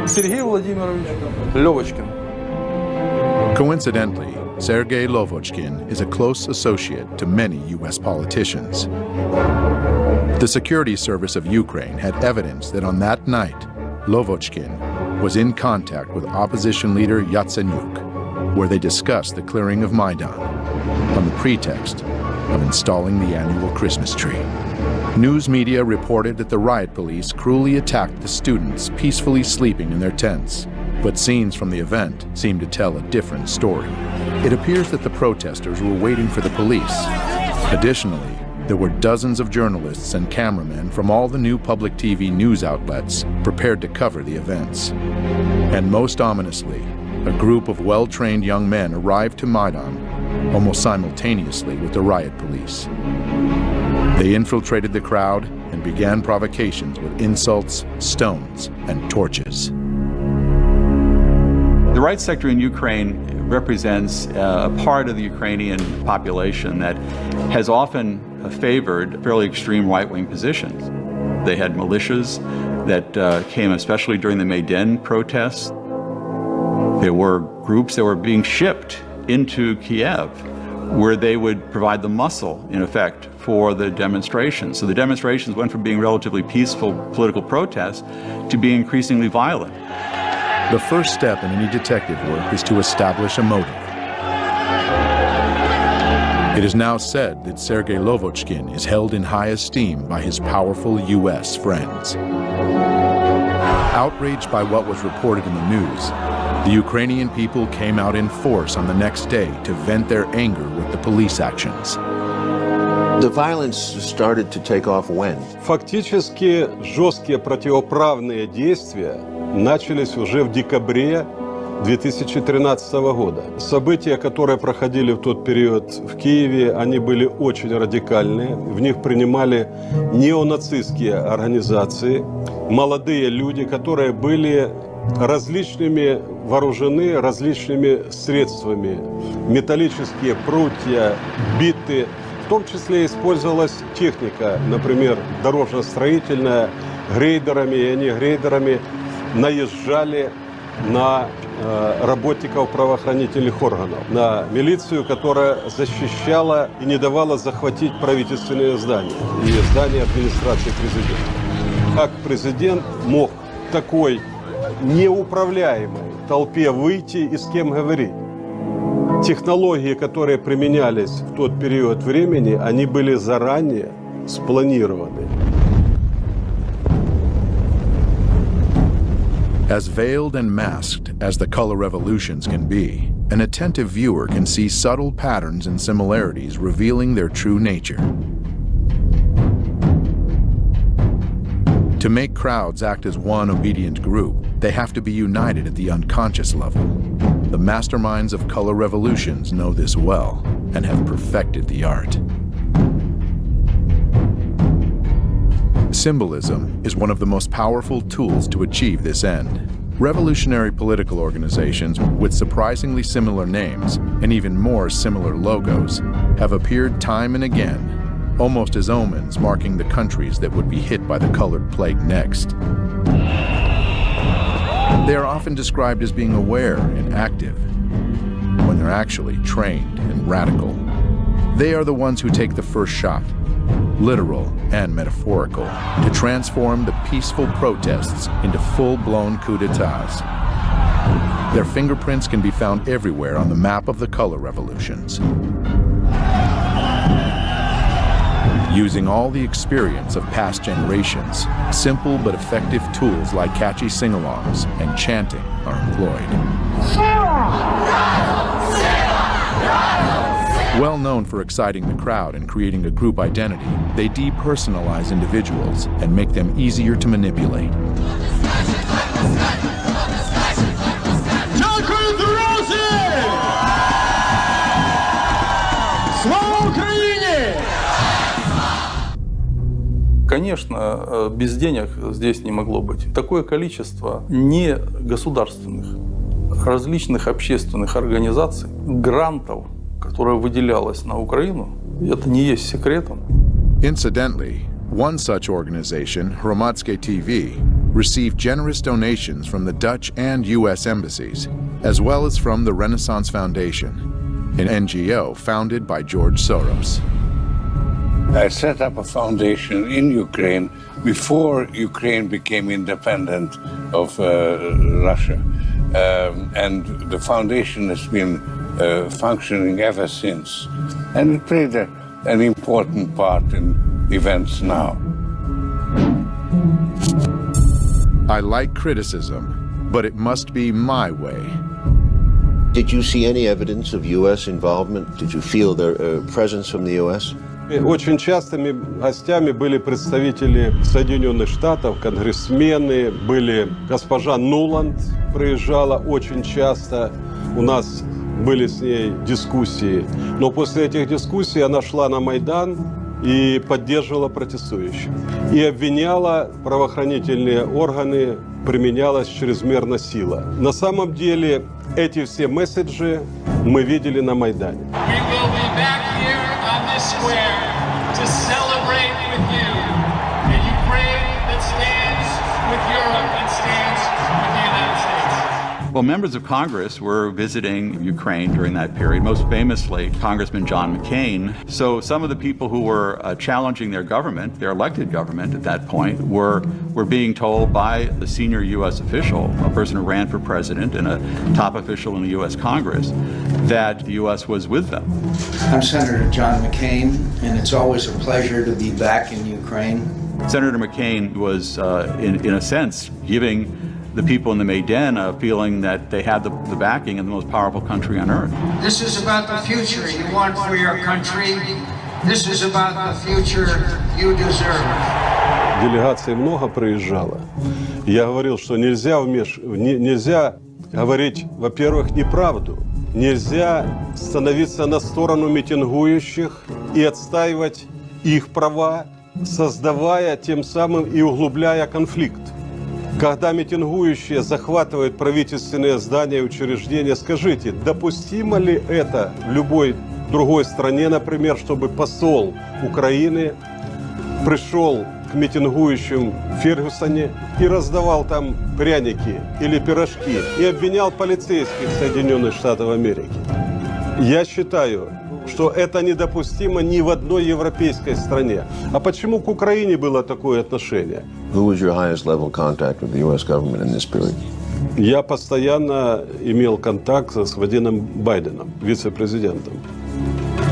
S6: Сергей Владимирович Левочкин.
S12: Coincidentally, Sergei Lovochkin is a close associate to many U.S. politicians. The security service of Ukraine had evidence that on that night, Lovochkin was in contact with opposition leader Yatsenyuk, where they discussed the clearing of Maidan on the pretext of installing the annual Christmas tree. News media reported that the riot police cruelly attacked the students peacefully sleeping in their tents. But scenes from the event seem to tell a different story. It appears that the protesters were waiting for the police. Additionally, there were dozens of journalists and cameramen from all the new public TV news outlets prepared to cover the events. And most ominously, a group of well-trained young men arrived to Maidan almost simultaneously with the riot police. They infiltrated the crowd and began provocations with insults, stones, and torches.
S7: The right sector in Ukraine represents a part of the Ukrainian population that has often favored fairly extreme right-wing positions. They had militias that came especially during the Maidan protests. There were groups that were being shipped into Kiev where they would provide the muscle, in effect, for the demonstrations. So the demonstrations went from being relatively peaceful political protests to being increasingly violent.
S12: The first step in any detective work is to establish a motive. It is now said that Sergei Lovochkin is held in high esteem by his powerful U.S. friends. Outraged by what was reported in the news, the Ukrainian people came out in force on the next day to vent their anger with the police actions.
S10: The violence started to take off when?
S4: Фактически жесткие противоправные действия начались уже в декабре 2013 года. События, которые проходили в тот период в Киеве, они были очень радикальные. В них принимали неонацистские организации, молодые люди, которые были различными вооружены различными средствами. Металлические прутья, биты. В том числе использовалась техника, например, дорожно-строительная, грейдерами, и они грейдерами наезжали на работников правоохранительных органов, на милицию, которая защищала и не давала захватить правительственные здания и здания администрации президента. Как президент мог такой неуправляемой толпе выйти и с кем говорить? Технологии, которые применялись в тот период времени, они были заранее спланированы.
S12: As veiled and masked as the color revolutions can be, an attentive viewer can see subtle patterns and similarities revealing their true nature. To make crowds act as one obedient group, they have to be united at the unconscious level. The masterminds of color revolutions know this well and have perfected the art. Symbolism is one of the most powerful tools to achieve this end. Revolutionary political organizations with surprisingly similar names and even more similar logos have appeared time and again, almost as omens marking the countries that would be hit by the colored plague next. They are often described as being aware and active, when they're actually trained and radical. They are the ones who take the first shot, literal and metaphorical, to transform the peaceful protests into full-blown coups d'etats. Their fingerprints can be found everywhere on the map of the color revolutions. Using all the experience of past generations, simple but effective tools like catchy sing-alongs and chanting are employed. Well known for exciting the crowd and creating a group identity, they depersonalize individuals and make them easier to manipulate.
S6: Конечно, без денег здесь не могло быть. Такое количество не государственных, различных общественных организаций, грантов, которое выделялось на Украину, это не есть секретом.
S12: Incidentally, one such organization, Hromadske TV, received generous donations from the Dutch and U.S. embassies, as well as from the Renaissance Foundation, an NGO founded by George Soros.
S13: I set up a foundation in Ukraine before Ukraine became independent of Russia. And the foundation has been functioning ever since. And it played an important part in events now.
S12: I like criticism, but it must be my way.
S10: Did you see any evidence of U.S. involvement? Did you feel their presence from the U.S.?
S4: Очень частыми гостями были представители Соединенных Штатов, конгрессмены, были госпожа Нуланд, приезжала очень часто, у нас были с ней дискуссии. Но после этих дискуссий она шла на Майдан и поддерживала протестующих. И обвиняла правоохранительные органы, применялась чрезмерно сила. На самом деле эти все месседжи мы видели на Майдане.
S17: To celebrate with you a Ukraine that stands with Europe and stands with the United States.
S7: Well, members of Congress were visiting Ukraine during that period, most famously Congressman John McCain. So some of the people who were challenging their government, their elected government at that point, were being told by the senior U.S. official, a person who ran for president and a top official in the U.S. Congress, that the U.S. was with them.
S14: I'm Senator John McCain, and it's always a pleasure to be back in Ukraine.
S7: Senator McCain was, in a sense, giving the people in the Maidan a feeling that they had the backing of the most powerful country on earth.
S14: This is about the future you want for your country. This is about the future you deserve.
S4: Делегаций много приезжало. Я говорил, что нельзя говорить, во-первых, неправду. Нельзя становиться на сторону митингующих и отстаивать их права, создавая тем самым и углубляя конфликт. Когда митингующие захватывают правительственные здания и учреждения, скажите, допустимо ли это в любой другой стране, например, чтобы посол Украины пришел к митингующим в Фергюсоне и раздавал там пряники или пирожки и обвинял полицейских Соединенных Штатов Америки? Я считаю, что это недопустимо ни в одной европейской стране. А почему к Украине было такое отношение?
S10: Who was your highest level contact with the U.S. government in this period?
S4: Я постоянно имел контакт с господином Байденом, вице-президентом.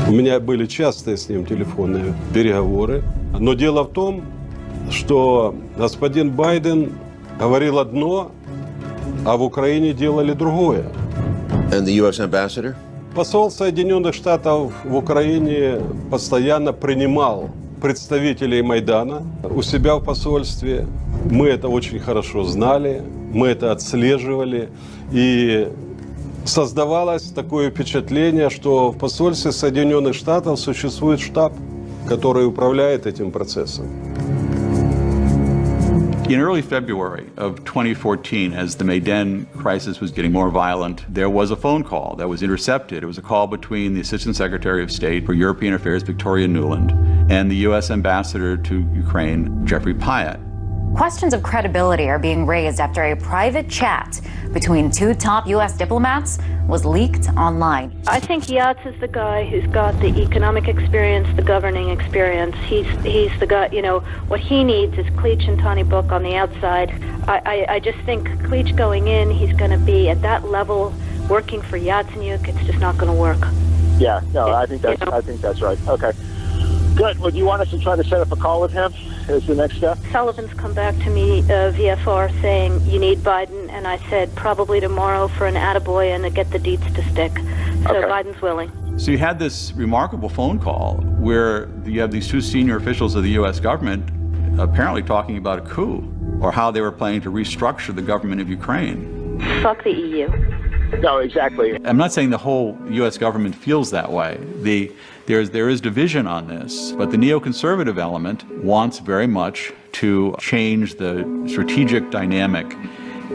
S4: У меня были частые с ним телефонные переговоры. Но дело в том, что господин Байден говорил одно, а в Украине делали другое.
S10: And the U.S. ambassador?
S4: Посол Соединенных Штатов в Украине постоянно принимал представителей Майдана у себя в посольстве. Мы это очень хорошо знали, мы это отслеживали. И создавалось такое впечатление, что в посольстве Соединенных Штатов существует штаб, который управляет этим процессом.
S7: In early February of 2014, as the Maidan crisis was getting more violent, there was a phone call that was intercepted. It was a call between the Assistant Secretary of State for European Affairs, Victoria Nuland, and the U.S. Ambassador to Ukraine, Jeffrey Pyatt.
S15: Questions of credibility are being raised after a private chat between two top U.S. diplomats was leaked online.
S16: I think Yats is the guy who's got the economic experience, the governing experience. He's the guy, you know, what he needs is Klitsch and Tony Book on the outside. I just think Klitsch going in, he's going to be at that level working for Yatsenyuk. It's just not going to work.
S24: Yeah, no, I think that's right. Okay. Good. Well, do you want us to try to set up a call with him as the next step?
S16: Sullivan's come back to me, VFR, saying you need Biden, and I said probably tomorrow for an attaboy and to get the deets to stick. So okay. Biden's willing.
S7: So you had this remarkable phone call where you have these two senior officials of the U.S. government apparently talking about a coup or how they were planning to restructure the government of Ukraine.
S16: Fuck the EU.
S24: No, exactly.
S7: I'm not saying the whole U.S. government feels that way. There is division on this, but the neoconservative element wants very much to change the strategic dynamic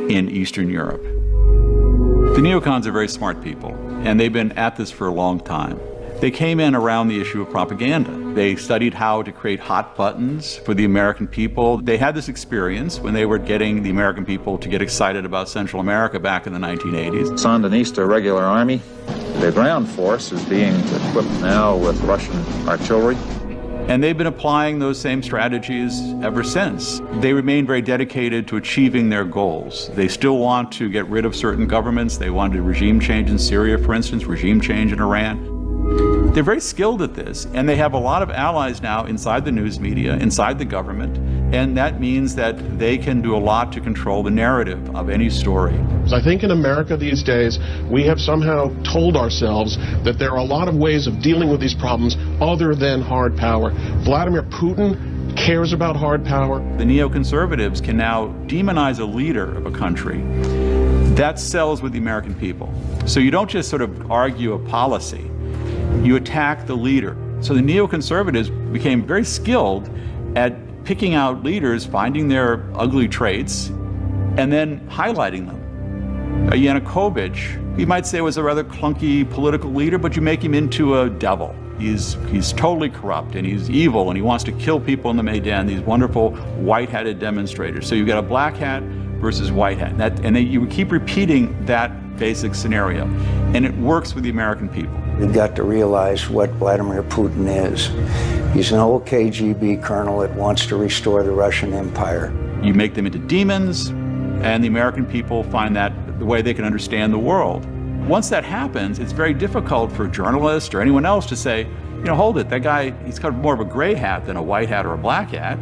S7: in Eastern Europe. The neocons are very smart people, and they've been at this for a long time. They came in around the issue of propaganda. They studied how to create hot buttons for the American people. They had this experience when they were getting the American people to get excited about Central America back in the 1980s.
S25: Sandinista regular army. The ground force is being equipped now with Russian artillery.
S7: And they've been applying those same strategies ever since. They remain very dedicated to achieving their goals. They still want to get rid of certain governments. They wanted regime change in Syria, for instance, regime change in Iran. They're very skilled at this, and they have a lot of allies now inside the news media, inside the government, and that means that they can do a lot to control the narrative of any story.
S26: I think in America these days, we have somehow told ourselves that there are a lot of ways of dealing with these problems other than hard power. Vladimir Putin cares about hard power.
S7: The neoconservatives can now demonize a leader of a country. That sells with the American people. So you don't just sort of argue a policy. You attack the leader. So the neoconservatives became very skilled at picking out leaders, finding their ugly traits, and then highlighting them. Yanukovych, you might say, was a rather clunky political leader, but you make him into a devil. He's totally corrupt, and he's evil, and he wants to kill people in the Maidan, these wonderful white-hatted demonstrators. So you've got a black hat versus white hat. You keep repeating that basic scenario, and it works with the American people.
S18: We've got to realize what Vladimir Putin is. He's an old KGB colonel that wants to restore the Russian Empire.
S7: You make them into demons, and the American people find that the way they can understand the world. Once that happens, it's very difficult for a journalist or anyone else to say, you know, hold it, that guy, he's got more of a gray hat than a white hat or a black hat.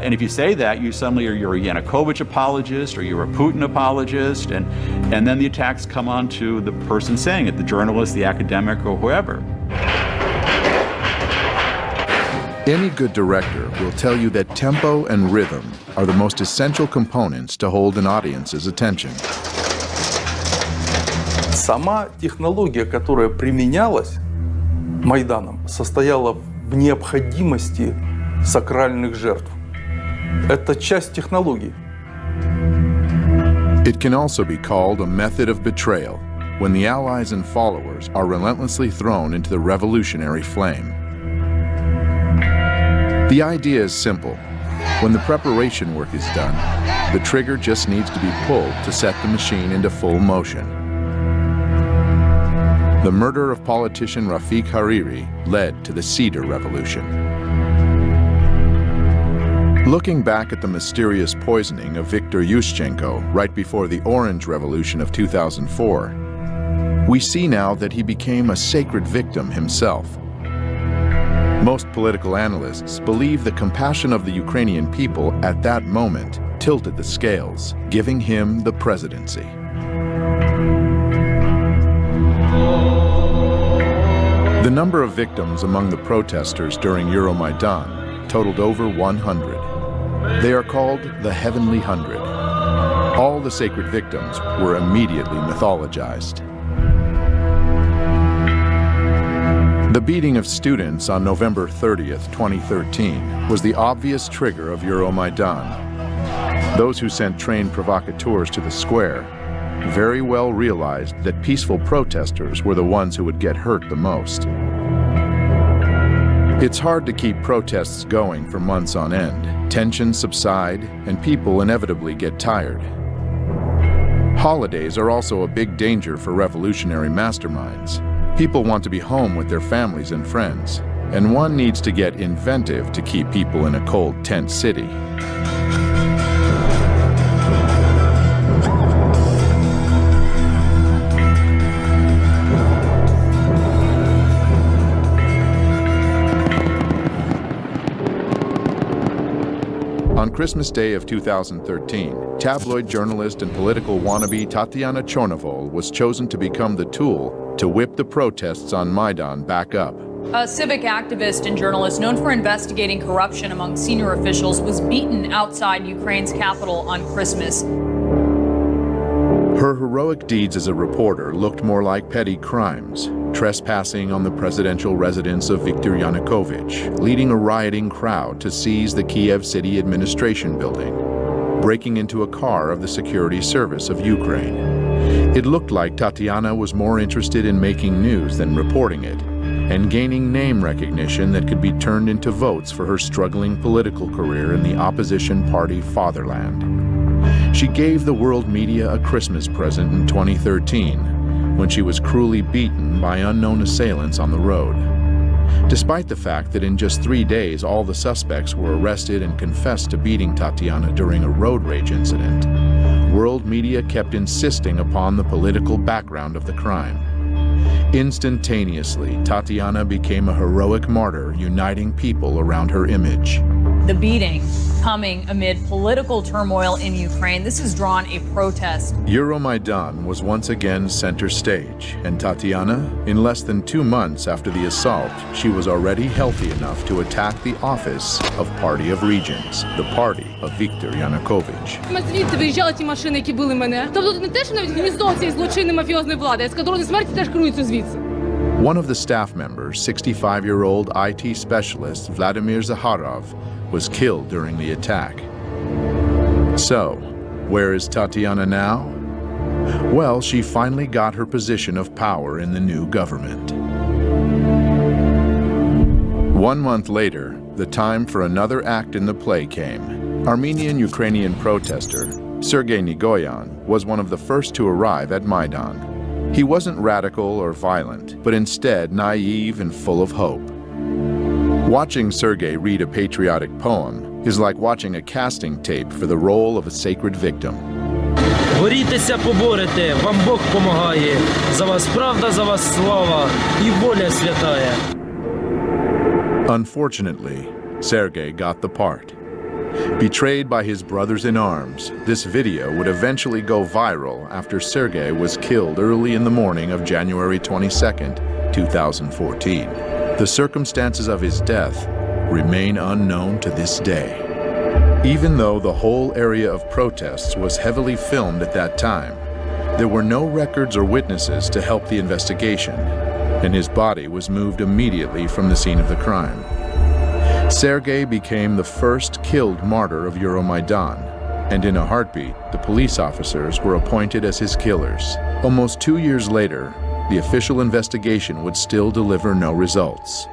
S7: And if you say that, you're a Yanukovych apologist or you're a Putin apologist, and then the attacks come on to the person saying it, the journalist, the academic, or whoever.
S12: Any good director will tell you that tempo and rhythm are the most essential components to hold an audience's attention.
S6: Сама технология, которая применялась Майданом, состояла в необходимости сакральных жертв. Это часть технологии.
S12: It can also be called a method of betrayal, when the allies and followers are relentlessly thrown into the revolutionary flame. The idea is simple. When the preparation work is done, the trigger just needs to be pulled to set the machine into full motion. The murder of politician Rafiq Hariri led to the Cedar Revolution. Looking back at the mysterious poisoning of Viktor Yushchenko right before the Orange Revolution of 2004, we see now that he became a sacred victim himself. Most political analysts believe the compassion of the Ukrainian people at that moment tilted the scales, giving him the presidency. The number of victims among the protesters during Euromaidan totaled over 100. They are called the Heavenly Hundred. All the sacred victims were immediately mythologized. The beating of students on November 30th, 2013 was the obvious trigger of Euromaidan. Those who sent trained provocateurs to the square very well realized that peaceful protesters were the ones who would get hurt the most. It's hard to keep protests going for months on end. Tensions subside, and people inevitably get tired. Holidays are also a big danger for revolutionary masterminds. People want to be home with their families and friends, and one needs to get inventive to keep people in a cold tent city. On Christmas Day of 2013, tabloid journalist and political wannabe Tatiana Chornovol was chosen to become the tool to whip the protests on Maidan back up.
S19: A civic activist and journalist known for investigating corruption among senior officials was beaten outside Ukraine's capital on Christmas.
S12: Her heroic deeds as a reporter looked more like petty crimes, trespassing on the presidential residence of Viktor Yanukovych, leading a rioting crowd to seize the Kiev City Administration building, breaking into a car of the security service of Ukraine. It looked like Tatiana was more interested in making news than reporting it, and gaining name recognition that could be turned into votes for her struggling political career in the opposition party Fatherland. She gave the world media a Christmas present in 2013, when she was cruelly beaten by unknown assailants on the road. Despite the fact that in just 3 days all the suspects were arrested and confessed to beating Tatiana during a road rage incident, world media kept insisting upon the political background of the crime. Instantaneously, Tatiana became a heroic martyr, uniting people around her image.
S19: The beating coming amid political turmoil in Ukraine. This has drawn a protest.
S12: Euromaidan was once again center stage, and Tatiana, in less than 2 months after the assault, she was already healthy enough to attack the office of Party of Regions, the party of Viktor Yanukovych.
S20: Звідси виїжджали ті машини, які били мене. Тобто не те, що навіть гніздо цієї злочинної мафіозної влади, ескадрони смерті теж керуються звідси.
S12: One of the staff members, 65-year-old IT specialist Vladimir Zakharov, was killed during the attack. So, where is Tatiana now? Well, she finally got her position of power in the new government. 1 month later, the time for another act in the play came. Armenian-Ukrainian protester Sergei Nigoyan was one of the first to arrive at Maidan. He wasn't radical or violent, but instead naive and full of hope. Watching Sergei read a patriotic poem is like watching a casting tape for the role of a sacred victim.
S1: Борітеся, поборете, вам Бог помагає. За вас правда, за вас слава і воля святая.
S12: Unfortunately, Sergei got the part. Betrayed by his brothers in arms, this video would eventually go viral after Sergei was killed early in the morning of January 22nd, 2014. The circumstances of his death remain unknown to this day. Even though the whole area of protests was heavily filmed at that time, there were no records or witnesses to help the investigation, and his body was moved immediately from the scene of the crime. Sergei became the first killed martyr of Euromaidan, and in a heartbeat, the police officers were appointed as his killers. Almost 2 years later, the official investigation would still deliver no results.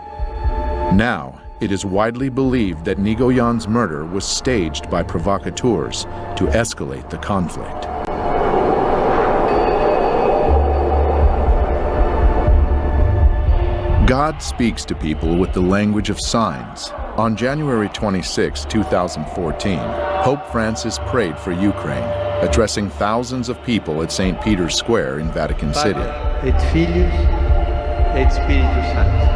S12: Now, it is widely believed that Nigoyan's murder was staged by provocateurs to escalate the conflict. God speaks to people with the language of signs. On January 26, 2014, Pope Francis prayed for Ukraine, addressing thousands of people at St. Peter's Square in Vatican City.
S2: Et Filius et Spiritus Sanctus.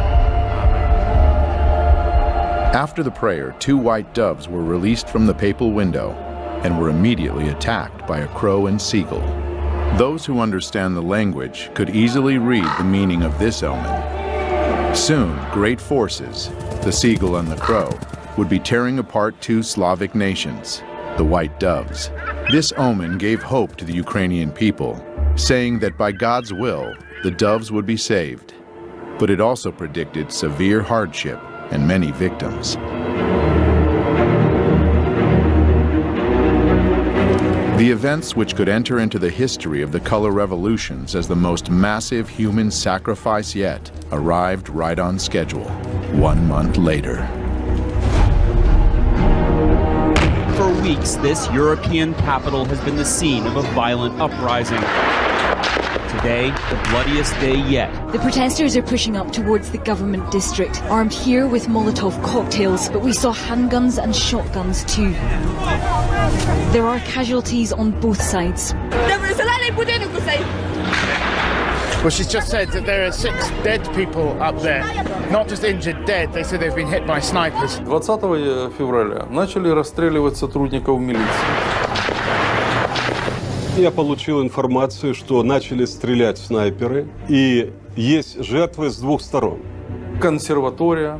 S12: After the prayer, 2 white doves were released from the papal window and were immediately attacked by a crow and seagull. Those who understand the language could easily read the meaning of this omen. Soon, great forces, the seagull and the crow, would be tearing apart 2 Slavic nations, the white doves. This omen gave hope to the Ukrainian people, saying that by God's will, the doves would be saved. But it also predicted severe hardship and many victims. The events which could enter into the history of the color revolutions as the most massive human sacrifice yet arrived right on schedule, 1 month later.
S8: For weeks, this European capital has been the scene of a violent uprising. Today, the bloodiest day yet.
S21: The protesters are pushing up towards the government district, armed here with Molotov cocktails, but we saw handguns and shotguns too. There are casualties on both sides.
S22: Well, she's just said that there are 6 dead people up there. Not just injured, dead. They said they've been hit by snipers.
S6: 20 февраля начали расстреливать сотрудников милиции.
S4: Я получил информацию, что начали стрелять снайперы, и есть жертвы с 2 сторон.
S6: Консерватория,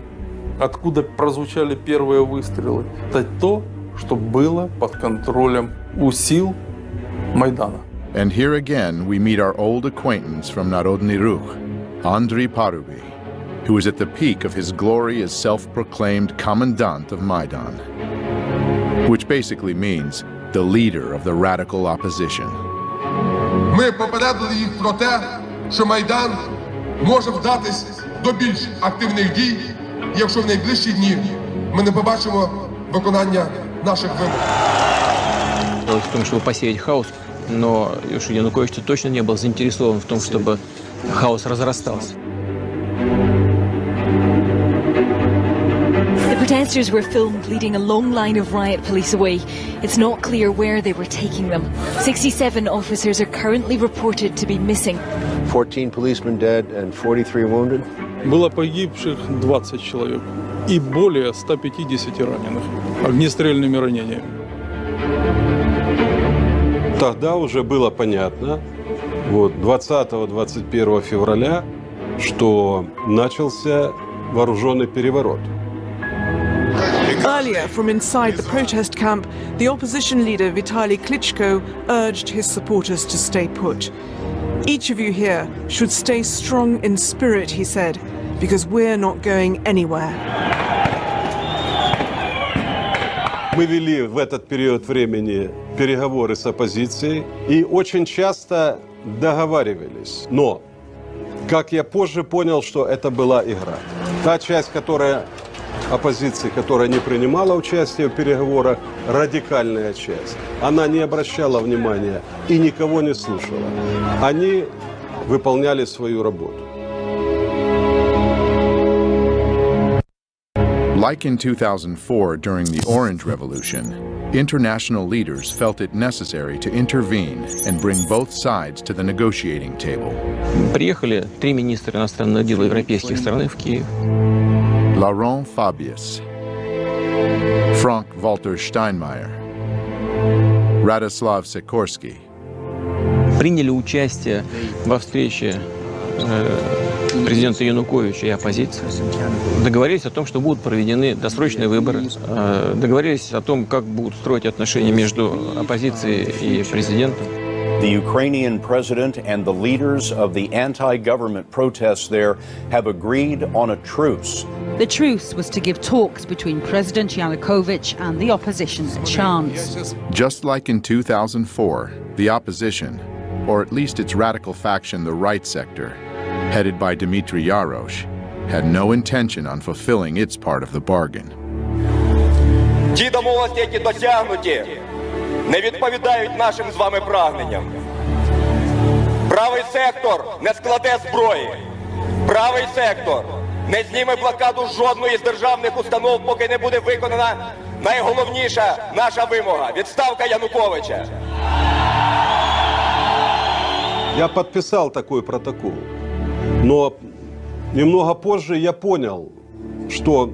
S6: откуда прозвучали первые выстрелы, это то, что было под контролем у сил Майдана.
S12: And here again we meet our old acquaintance from Narodny Ruch, Andriy Paruby, who was at the peak of his glory as self-proclaimed commandant of Maidan, which basically means the leader of the radical opposition.
S23: Ми попередили їх про те, що Майдан може вдатись до більш активних дій, якщо в найближчі дні ми не побачимо виконання наших вимог.
S27: В том, чтобы посеять хаос, но Янукович точно не был заинтересован в том, чтобы хаос разрастался.
S21: The protesters were filmed leading a long line of riot police away. It's not clear where they were taking them. 67 officers are currently reported to be missing.
S10: 14 policemen dead and 43 wounded.
S6: Было погибших 20 человек и более 150 раненых огнестрельными ранениями.
S4: Тогда уже было понятно, 20-21 февраля, что начался вооруженный переворот.
S28: Earlier, from inside the protest camp, the opposition leader Vitaly Klitschko urged his supporters to stay put. Each of you here should stay strong in spirit, he said, because we're not going anywhere.
S4: Мы вели в этот период времени переговоры с оппозицией и очень часто договаривались. Но, как я позже понял, что это была игра. Та часть, которая оппозиции, которая не принимала участие в переговорах, радикальная часть. Она не обращала внимания и никого не слушала. Они выполняли свою работу.
S12: Like in 2004 during the Orange Revolution, international leaders felt it necessary to intervene and bring both sides to the negotiating table.
S27: Приехали 3 министра иностранных дел европейских стран в Киев.
S12: Laurent Fabius, Frank-Walter Steinmeier, Radoslav Sikorski.
S27: Приняли участие во встрече президента Януковича и оппозиции. Договорились о том, что будут проведены досрочные выборы. Договорились о том, как будут строить отношения между оппозицией и президентом.
S3: The Ukrainian president and the leaders of the anti-government protests there have agreed on a truce.
S5: The truce was to give talks between President Yanukovych and the opposition a chance.
S12: Just like in 2004, the opposition, or at least its radical faction, the Right Sector, headed by Dmitry Yarosh, had no intention on fulfilling its part of the bargain.
S9: Ті домовленості, які досягнуті, не відповідають нашим з вами прагненням. Правий сектор не складе зброї. Правий сектор не зніме блокаду жодної з державних установ, поки не буде виконана найголовніша наша вимога – відставка Януковича.
S4: Я подписал такой протокол, но немного позже я понял, что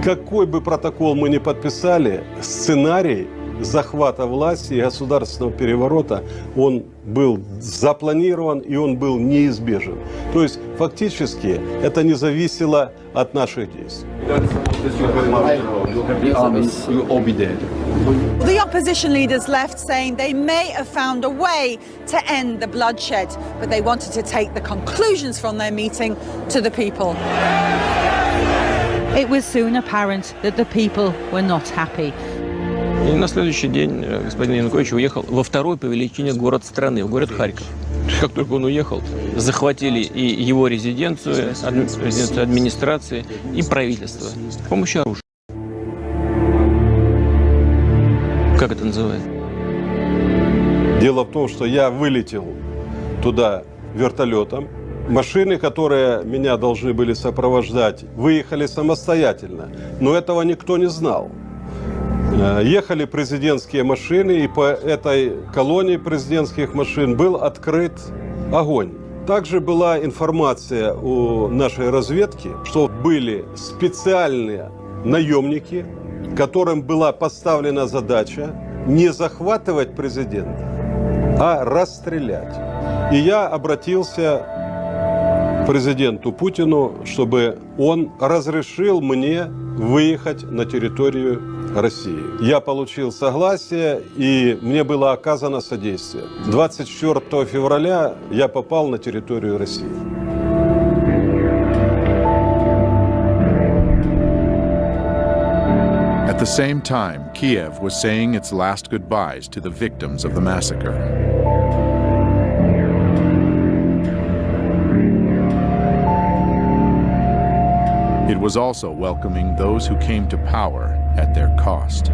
S4: какой бы протокол мы ни подписали, сценарий захвата власти и государственного переворота, он был запланирован и он был неизбежен. То есть фактически это не зависело от наших действий.
S11: The opposition leaders left saying they may have found a way to end the bloodshed, but they wanted to take the conclusions from their meeting to the people.
S5: It was soon apparent that the people were not happy.
S27: И на следующий день господин Янукович уехал во второй по величине город страны, в город Харьков. Как только он уехал, захватили и его резиденцию, резиденцию администрации, и правительство с помощью оружия. Как это называется?
S4: Дело в том, что я вылетел туда вертолетом. Машины, которые меня должны были сопровождать, выехали самостоятельно, но этого никто не знал. Ехали президентские машины, и по этой колонне президентских машин был открыт огонь. Также была информация у нашей разведки, что были специальные наемники, которым была поставлена задача не захватывать президента, а расстрелять. И я обратился к президенту Путину, чтобы он разрешил мне выехать на территорию России. Я получил согласие, и мне было оказано содействие. 24 февраля я попал на территорию России.
S12: At the same time, Kiev was saying its last goodbyes to the victims of the massacre. It was also welcoming those who came to power at their cost.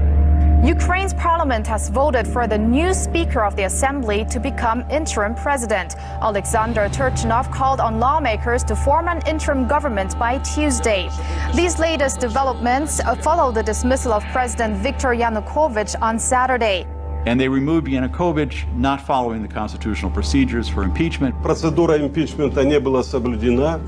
S13: Ukraine's parliament has voted for the new Speaker of the Assembly to become interim president. Alexander Turchinov called on lawmakers to form an interim government by Tuesday. These latest developments follow the dismissal of President Viktor Yanukovych on Saturday.
S7: And they removed Yanukovych, not following the constitutional procedures for impeachment.
S4: Процедура импичмента не была соблюдена.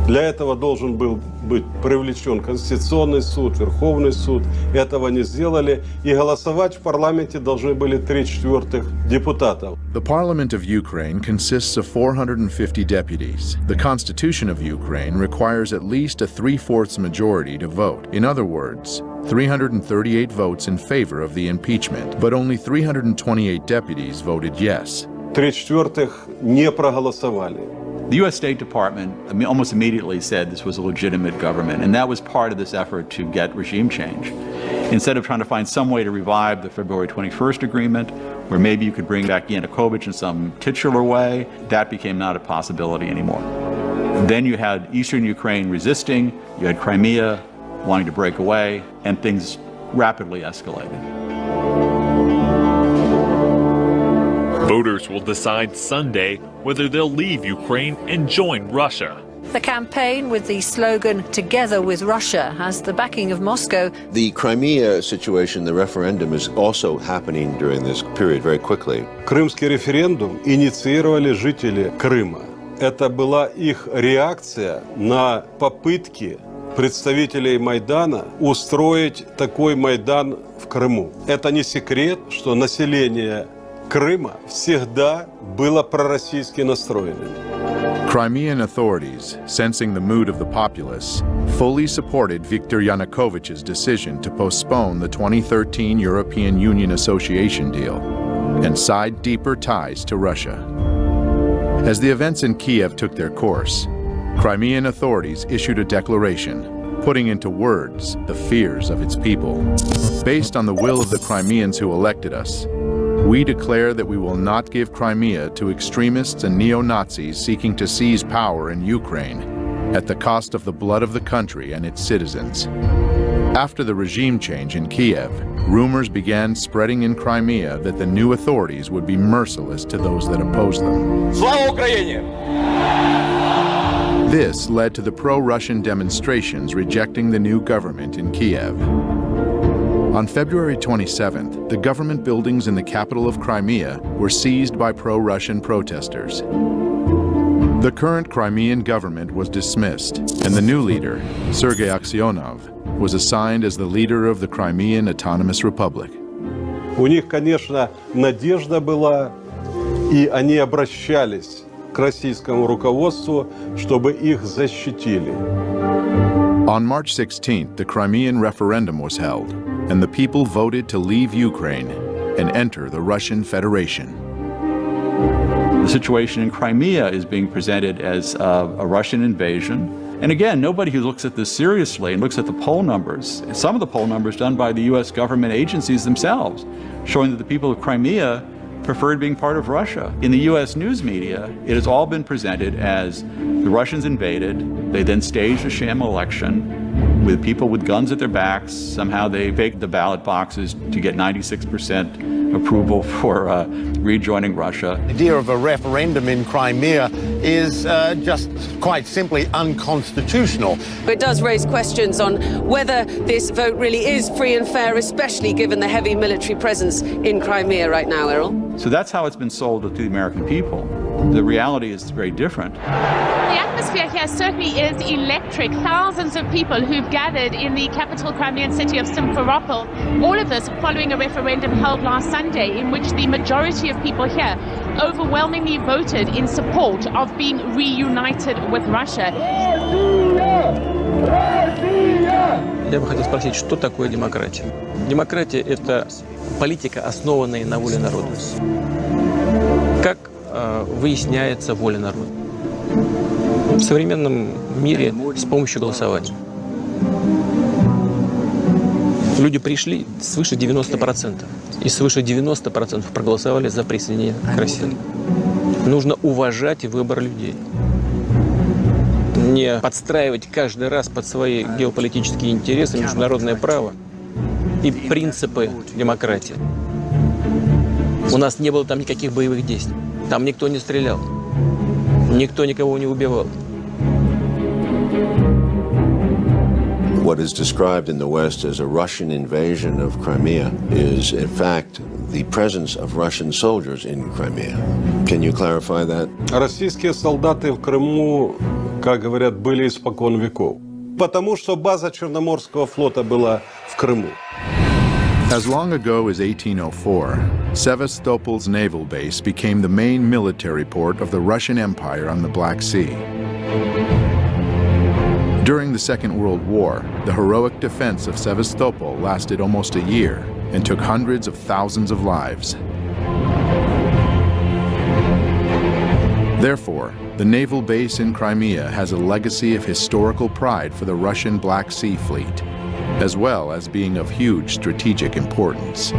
S4: Для этого должен был быть привлечен Конституционный суд, Верховный суд. Этого не сделали. И голосовать в парламенте должны были 3/4 депутатов.
S12: The parliament of Ukraine consists of 450 deputies. The constitution of Ukraine requires at least a 3/4 majority to vote. In other words, 338 votes in favor of the impeachment, but only 328 deputies voted yes.
S4: 3/4 не проголосовали.
S7: The U.S. State Department almost immediately said this was a legitimate government, and that was part of this effort to get regime change. Instead of trying to find some way to revive the February 21st agreement, where maybe you could bring back Yanukovych in some titular way, that became not a possibility anymore. Then you had eastern Ukraine resisting, you had Crimea wanting to break away, and things rapidly escalated.
S14: Voters will decide Sunday whether they'll leave Ukraine and join Russia.
S15: The campaign with the slogan "Together with Russia" has the backing of Moscow.
S10: The Crimea situation, the referendum, is also happening during this period very quickly.
S4: Крымский референдум инициировали жители Крыма. Это была их реакция на попытки представителей Майдана устроить такой Майдан в Крыму. Это не секрет, что население Крыма всегда было пророссийски настроенным.
S12: Crimean authorities, sensing the mood of the populace, fully supported Viktor Yanukovych's decision to postpone the 2013 European Union Association deal and side deeper ties to Russia. As the events in Kiev took their course, Crimean authorities issued a declaration, putting into words the fears of its people. Based on the will of the Crimeans who elected us, we declare that we will not give Crimea to extremists and neo-Nazis seeking to seize power in Ukraine at the cost of the blood of the country and its citizens. After the regime change in Kiev, rumors began spreading in Crimea that the new authorities would be merciless to those that oppose them.
S9: Слава Україні!
S12: This led to the pro-Russian demonstrations rejecting the new government in Kiev. On February 27th, the government buildings in the capital of Crimea were seized by pro-Russian protesters. The current Crimean government was dismissed, and the new leader, Sergei Aksyonov, was assigned as the leader of the Crimean Autonomous Republic.
S4: У них, конечно, надежда была, и они обращались к российскому руководству, чтобы их защитили.
S12: On March 16th, the Crimean referendum was held, and the people voted to leave Ukraine and enter the Russian Federation.
S7: The situation in Crimea is being presented as a Russian invasion. And again, nobody who looks at this seriously and looks at the poll numbers, some of the poll numbers done by the US government agencies themselves, showing that the people of Crimea preferred being part of Russia. In the US news media, it has all been presented as the Russians invaded, they then staged a sham election with people with guns at their backs. Somehow they faked the ballot boxes to get 96% approval for rejoining Russia.
S16: The idea of a referendum in Crimea is just quite simply unconstitutional.
S17: It does raise questions on whether this vote really is free and fair, especially given the heavy military presence in Crimea right now, Errol.
S7: So that's how it's been sold to the American people. The reality is very different.
S18: The atmosphere here certainly is electric. Thousands of people who've gathered in the capital Crimean city of Simferopol. All of this following a referendum held last Sunday in which the majority of people here overwhelmingly voted in support of being reunited with Russia.
S27: Я бы хотел спросить, что такое демократия? Демократия – это политика, основанная на воле народа. Как выясняется воля народа? В современном мире с помощью голосования. Люди пришли свыше 90%, и свыше 90% проголосовали за присоединение к России. Нужно уважать выбор людей. Не подстраивать каждый раз под свои геополитические интересы, международное право и принципы демократии. У нас не было там никаких боевых действий. Там никто не стрелял. Никто никого не убивал.
S10: What is described in the West as a Russian invasion of Crimea is, in fact, the presence of Russian soldiers in Crimea. Can you clarify that?
S4: Российские солдаты в Крыму, как говорят, были испокон веков. Потому что база Черноморского флота была в Крыму.
S12: As long ago as 1804, Sevastopol's naval base became the main military port of the Russian Empire on the Black Sea. During the Second World War, the heroic defense of Sevastopol lasted almost a year and took hundreds of thousands of lives. Therefore, the naval base in Crimea has a legacy of historical pride for the Russian Black Sea Fleet, as well as being of huge strategic importance.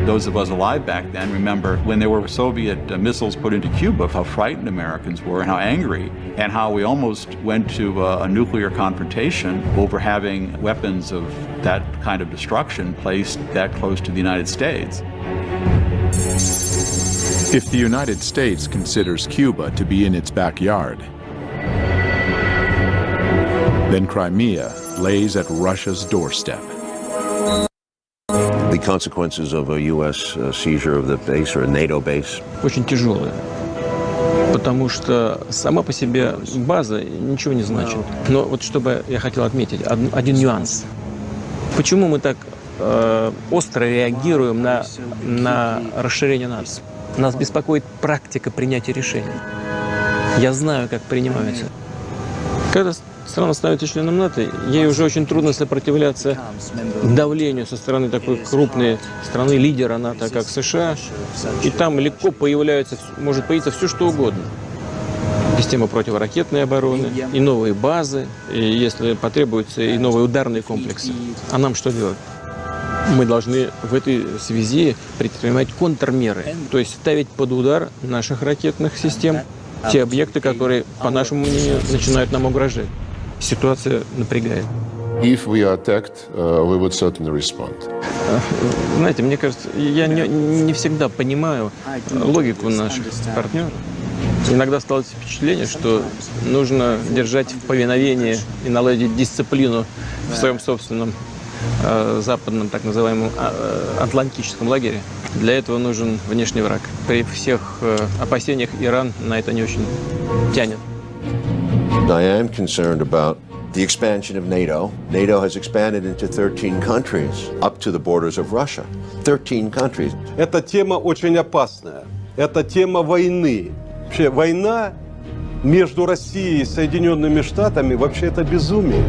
S7: Those of us alive back then remember when there were Soviet missiles put into Cuba, how frightened Americans were and how angry, and how we almost went to a nuclear confrontation over having weapons of that kind of destruction placed that close to the United States.
S12: If the United States considers Cuba to be in its backyard, then Crimea lays at Russia's doorstep.
S10: The consequences of a U.S. seizure of the base or a NATO base?
S27: Очень тяжелые, потому что сама по себе база ничего не значит. Но вот чтобы я хотел отметить один нюанс. Почему мы так остро реагируем на расширение НАТО? Нас беспокоит практика принятия решений. Я знаю, как принимаются. Когда страна становится членом НАТО, ей уже очень трудно сопротивляться давлению со стороны такой крупной страны, лидера НАТО, как США. И там легко может появиться все, что угодно. Система противоракетной обороны, и новые базы, и, если потребуется, и новые ударные комплексы. А нам что делать? Мы должны в этой связи предпринимать контрмеры, то есть ставить под удар наших ракетных систем те объекты, которые, по нашему мнению, начинают нам угрожать. Ситуация напрягает.
S1: If we are attacked, we would certainly respond.
S27: Знаете, мне кажется, я не всегда понимаю логику наших партнеров. Иногда складывается впечатление, что нужно держать в повиновении и наладить дисциплину в своем собственном западном, так называемом, атлантическом лагере. Для этого нужен внешний враг. При всех опасениях Иран на это не очень тянет.
S10: I am concerned about the expansion of NATO. NATO has expanded into 13 countries, up to the borders of Russia. 13 countries.
S4: Эта тема очень опасная. Это тема войны. Вообще, война между Россией и Соединенными Штатами вообще это безумие.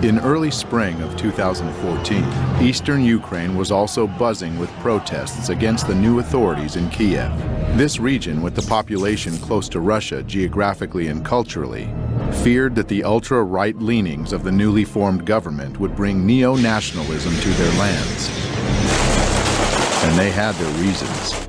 S12: In early spring of 2014, eastern Ukraine was also buzzing with protests against the new authorities in Kiev. This region, with the population close to Russia geographically and culturally, feared that the ultra-right leanings of the newly formed government would bring neo-nationalism to their lands. And they had their reasons.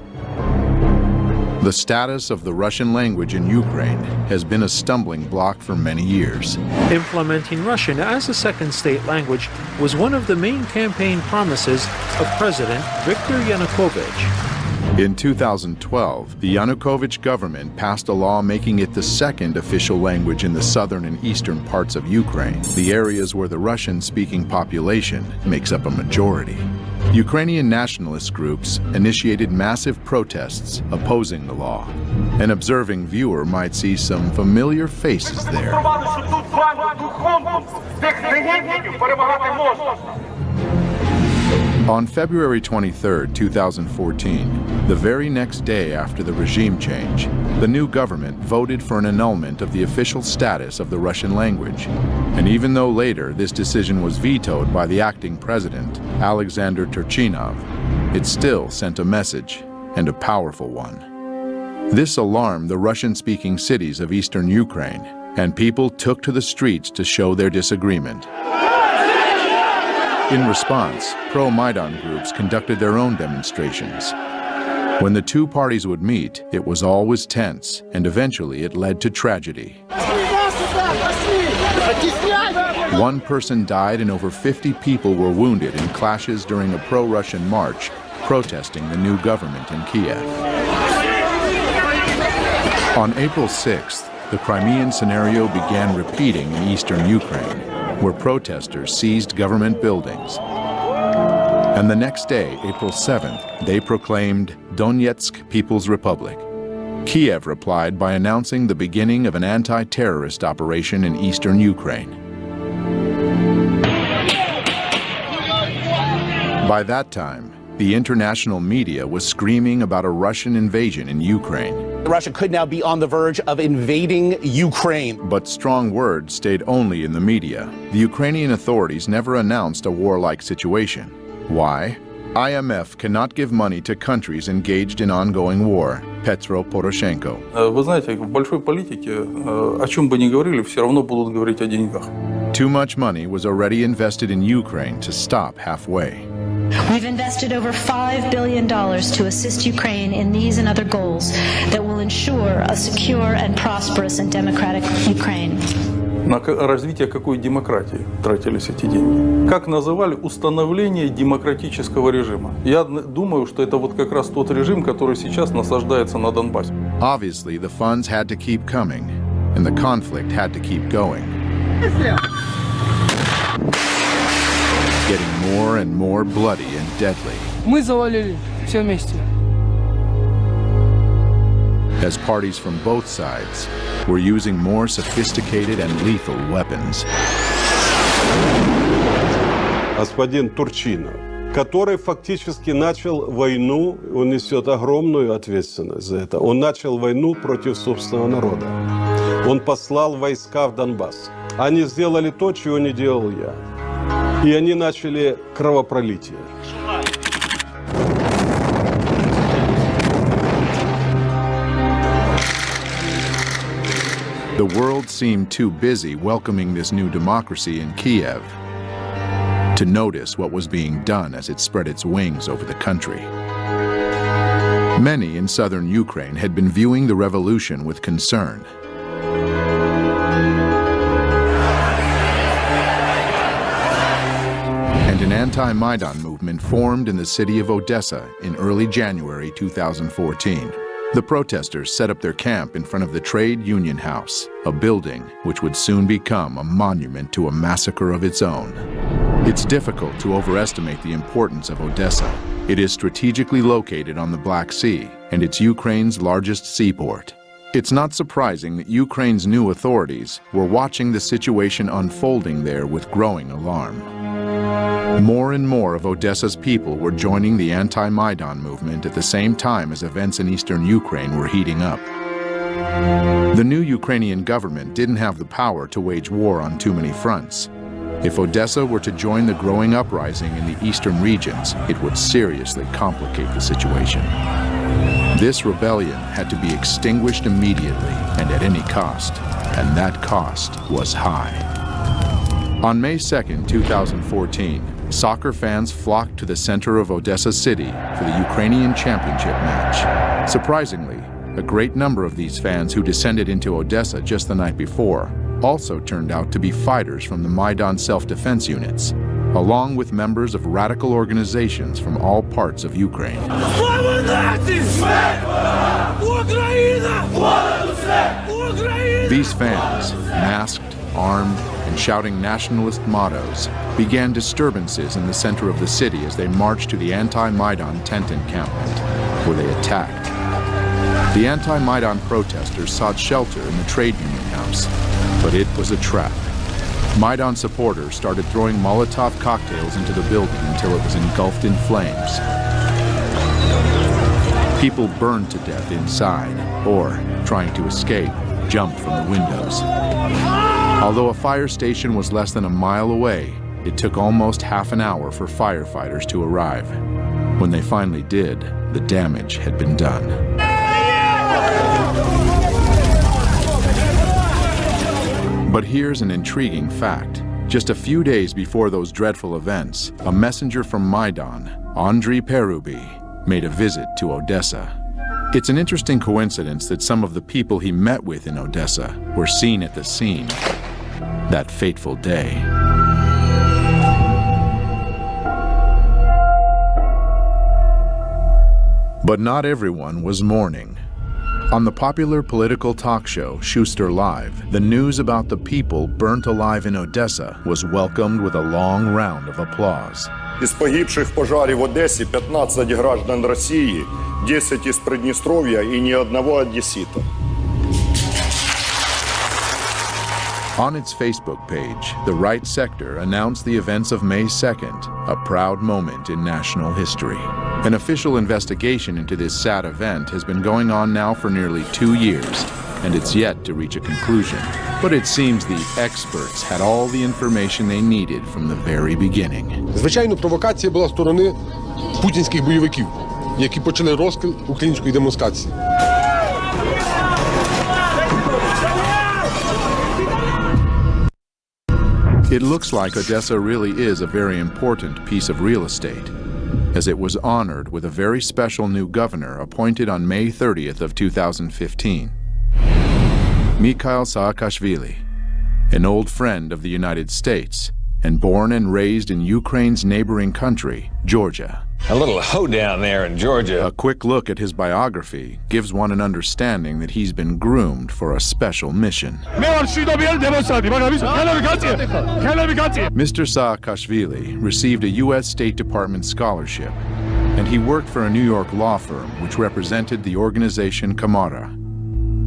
S12: The status of the Russian language in Ukraine has been a stumbling block for many years.
S2: Implementing Russian as a second state language was one of the main campaign promises of President Viktor Yanukovych.
S12: In 2012, the Yanukovych government passed a law making it the second official language in the southern and eastern parts of Ukraine, the areas where the Russian-speaking population makes up a majority. Ukrainian nationalist groups initiated massive protests opposing the law. An observing viewer might see some familiar faces there. On February 23, 2014, the very next day after the regime change, the new government voted for an annulment of the official status of the Russian language. And even though later this decision was vetoed by the acting president, Alexander Turchinov, it still sent a message, and a powerful one. This alarmed the Russian-speaking cities of eastern Ukraine, and people took to the streets to show their disagreement. In response, pro-Maidan groups conducted their own demonstrations. When the two parties would meet, it was always tense, and eventually it led to tragedy. One person died and over 50 people were wounded in clashes during a pro-Russian march protesting the new government in Kiev. On April 6th, the Crimean scenario began repeating in eastern Ukraine, where protesters seized government buildings. And the next day, April 7th, they proclaimed Donetsk People's Republic. Kiev replied by announcing the beginning of an anti-terrorist operation in eastern Ukraine. By that time, the international media was screaming about a Russian invasion in Ukraine.
S8: Russia could now be on the verge of invading Ukraine.
S12: But strong words stayed only in the media. The Ukrainian authorities never announced a warlike situation. Why? IMF cannot give money to countries engaged in ongoing war. Petro Poroshenko.
S6: Вы знаете, в большой политике, о чем бы ни говорили, все равно будут говорить о деньгах.
S12: Too much money was already invested in Ukraine to stop halfway.
S19: We've invested over $5 billion to assist Ukraine in these and other goals that will ensure a secure and prosperous and democratic Ukraine.
S6: На развитие какой демократии тратились эти деньги? Как называли установление демократического режима? Я думаю, что это вот как раз тот режим, который сейчас насаждается на Донбассе.
S12: Obviously, the funds had to keep coming, and the conflict had to keep going. Getting more and more bloody and deadly.
S20: Мы завалили все вместе.
S12: As parties from both sides were using more sophisticated and lethal weapons.
S4: Господин Турчинов, который фактически начал войну, он несет огромную ответственность за это. Он начал войну против собственного народа. Он послал войска в Донбасс. Они сделали то, чего не делал я. И они начали кровопролитие.
S12: The world seemed too busy welcoming this new democracy in Kiev to notice what was being done as it spread its wings over the country. Many in southern Ukraine had been viewing the revolution with concern. And an anti-Maidan movement formed in the city of Odessa in early January 2014. The protesters set up their camp in front of the Trade Union House, a building which would soon become a monument to a massacre of its own. It's difficult to overestimate the importance of Odessa. It is strategically located on the Black Sea, and it's Ukraine's largest seaport. It's not surprising that Ukraine's new authorities were watching the situation unfolding there with growing alarm. More and more of Odessa's people were joining the anti-Maidan movement at the same time as events in eastern Ukraine were heating up. The new Ukrainian government didn't have the power to wage war on too many fronts. If Odessa were to join the growing uprising in the eastern regions, it would seriously complicate the situation. This rebellion had to be extinguished immediately and at any cost, and that cost was high. On May 2, 2014, soccer fans flocked to the center of Odessa City for the Ukrainian championship match. Surprisingly, a great number of these fans who descended into Odessa just the night before also turned out to be fighters from the Maidan self-defense units, along with members of radical organizations from all parts of Ukraine. These fans, masked, armed, and shouting nationalist mottos, began disturbances in the center of the city as they marched to the anti-Maidan tent encampment, where they attacked. The anti-Maidan protesters sought shelter in the Trade Union House, but it was a trap. Maidan supporters started throwing Molotov cocktails into the building until it was engulfed in flames. People burned to death inside, or, trying to escape, jumped from the windows. Although a fire station was less than a mile away, it took almost half an hour for firefighters to arrive. When they finally did, the damage had been done. But here's an intriguing fact. Just a few days before those dreadful events, a messenger from Maidan, Andriy Perubi, made a visit to Odessa. It's an interesting coincidence that some of the people he met with in Odessa were seen at the scene that fateful day. But not everyone was mourning. On the popular political talk show Schuster Live, the news about the people burnt alive in Odessa was welcomed with a long round of applause.
S21: Из погибших в пожаре в Одессе 15 граждан России, 10 из Приднестровья и ни одного одессита.
S12: On its Facebook page, the right sector announced the events of May 2nd, a proud moment in national history. An official investigation into this sad event has been going on now for nearly 2 years, and it's yet to reach a conclusion. But it seems the experts had all the information they needed from the very beginning.
S22: Звичайно, провокація була з сторони
S3: путінських бойовиків, які почали розкол української демонстрації.
S12: It looks like Odessa really is a very important piece of real estate, as it was honored with a very special new governor appointed on May 30th of 2015. Mikhail Saakashvili, an old friend of the United States, and born and raised in Ukraine's neighboring country, Georgia.
S11: A little hoedown there in Georgia.
S12: A quick look at his biography gives one an understanding that he's been groomed for a special mission. Mr. Saakashvili received a U.S. State Department scholarship, and he worked for a New York law firm which represented the organization Kamara,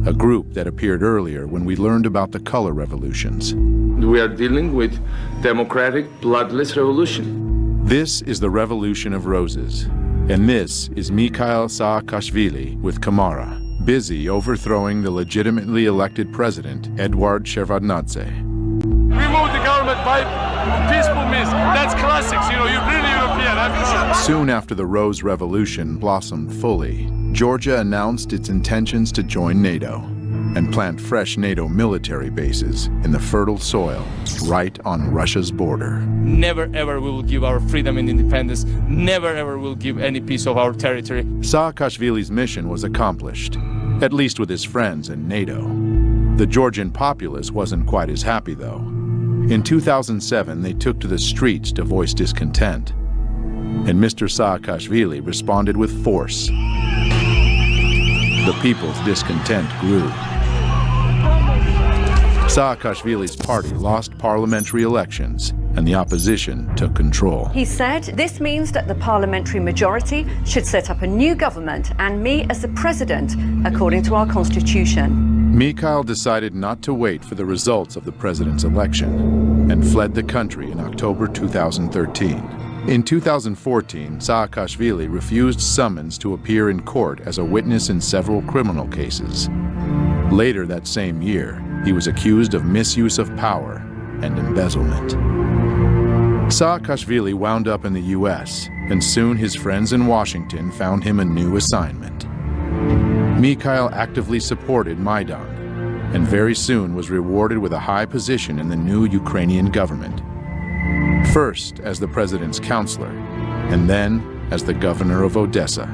S12: a group that appeared earlier when we learned about the color revolutions.
S22: We are dealing with democratic, bloodless revolution.
S12: This is the Revolution of Roses, and this is Mikhail Saakashvili with Kamara, busy overthrowing the legitimately elected president, Eduard Shevardnadze.
S22: Remove the government by peaceful means. That's classics, you know, you're really European, I'm sure.
S12: Soon after the Rose Revolution blossomed fully, Georgia announced its intentions to join NATO and plant fresh NATO military bases in the fertile soil right on Russia's border.
S20: Never ever we will give our freedom and independence. Never ever will give any piece of our territory.
S12: Saakashvili's mission was accomplished, at least with his friends in NATO. The Georgian populace wasn't quite as happy, though. In 2007, they took to the streets to voice discontent, and Mr. Saakashvili responded with force. The people's discontent grew. Saakashvili's party lost parliamentary elections, and the opposition took control.
S23: He said this means that the parliamentary majority should set up a new government and me as the president, according to our constitution.
S12: Mikhail decided not to wait for the results of the president's election and fled the country in October 2013. In 2014, Saakashvili refused summons to appear in court as a witness in several criminal cases. Later that same year, he was accused of misuse of power and embezzlement. Saakashvili wound up in the U.S., and soon his friends in Washington found him a new assignment. Mikhail actively supported Maidan, and very soon was rewarded with a high position in the new Ukrainian government. First as the president's counselor, and then as the governor of Odessa.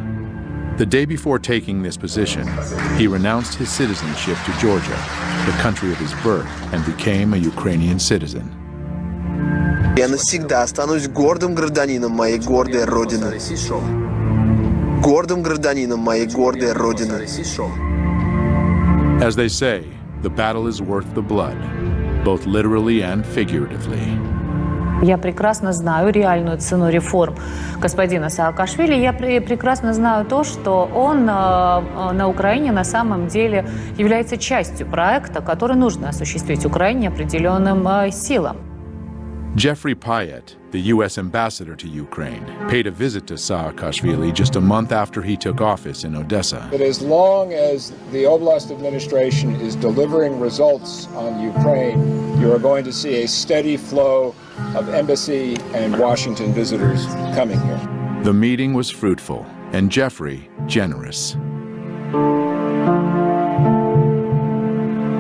S12: The day before taking this position, he renounced his citizenship to Georgia, the country of his birth, and became a Ukrainian citizen.
S24: Я навсегда останусь гордым гражданином моей гордой родины. Гордым гражданином моей гордой родины.
S12: As they say, the battle is worth the blood, both literally and figuratively.
S25: Я прекрасно знаю реальную цену реформ господина Саакашвили. Я прекрасно знаю то, что он на Украине на самом деле является частью проекта, который нужно осуществить Украине определенным силам.
S12: Jeffrey Payet, the U.S. ambassador to Ukraine, paid a visit to Saakashvili just a month after he took office in Odessa.
S26: But as long as the Oblast administration is delivering results on Ukraine, you are going to see a steady flow of embassy and Washington visitors coming here.
S12: The meeting was fruitful, and Jeffrey generous.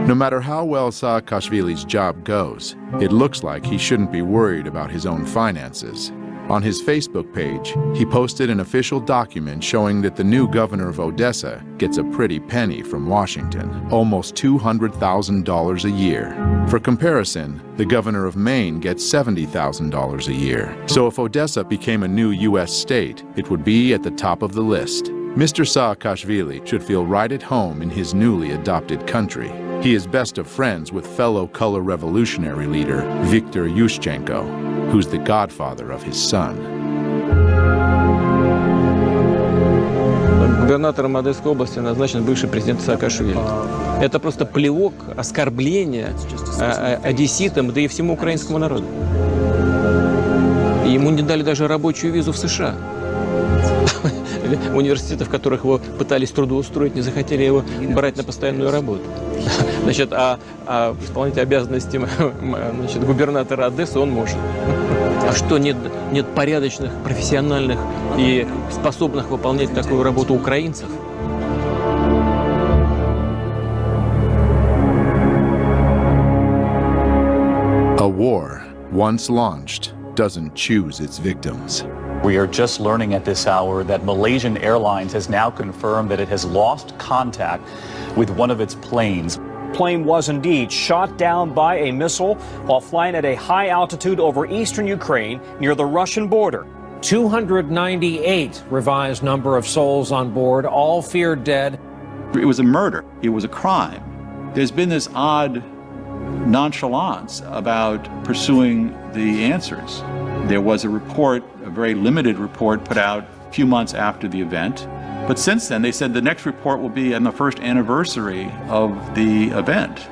S12: No matter how well Saakashvili's job goes, it looks like he shouldn't be worried about his own finances. On his Facebook page, he posted an official document showing that the new governor of Odessa gets a pretty penny from Washington, almost $200,000 a year. For comparison, the governor of Maine gets $70,000 a year. So if Odessa became a new U.S. state, it would be at the top of the list. Mr. Saakashvili should feel right at home in his newly adopted country. He is best of friends with fellow color revolutionary leader Viktor Yushchenko, who's the godfather of his son.
S27: Губернатором Одесской области назначен бывший президент Саакашвили. Это просто плевок, оскорбление одесситам, да и всему украинскому народу. Ему не дали даже рабочую визу в США. Или университеты, в которых его пытались трудоустроить, не захотели его брать на постоянную работу. Значит, исполнять обязанности губернатора Одессы он может. А что, нет порядочных, профессиональных и способных выполнять такую работу украинцев?
S12: A war, once launched, doesn't choose its victims.
S5: We are just learning at this hour that Malaysian Airlines has now confirmed that it has lost contact with one of its planes.
S9: Plane was indeed shot down by a missile while flying at a high altitude over eastern Ukraine near the Russian border.
S13: 298 revised number of souls on board, all feared dead.
S7: It was a murder. It was a crime. There's been this odd nonchalance about pursuing the answers. There was a report, a very limited report, put out a few months after the event. But since then, they said the next report will be on the first anniversary of the event.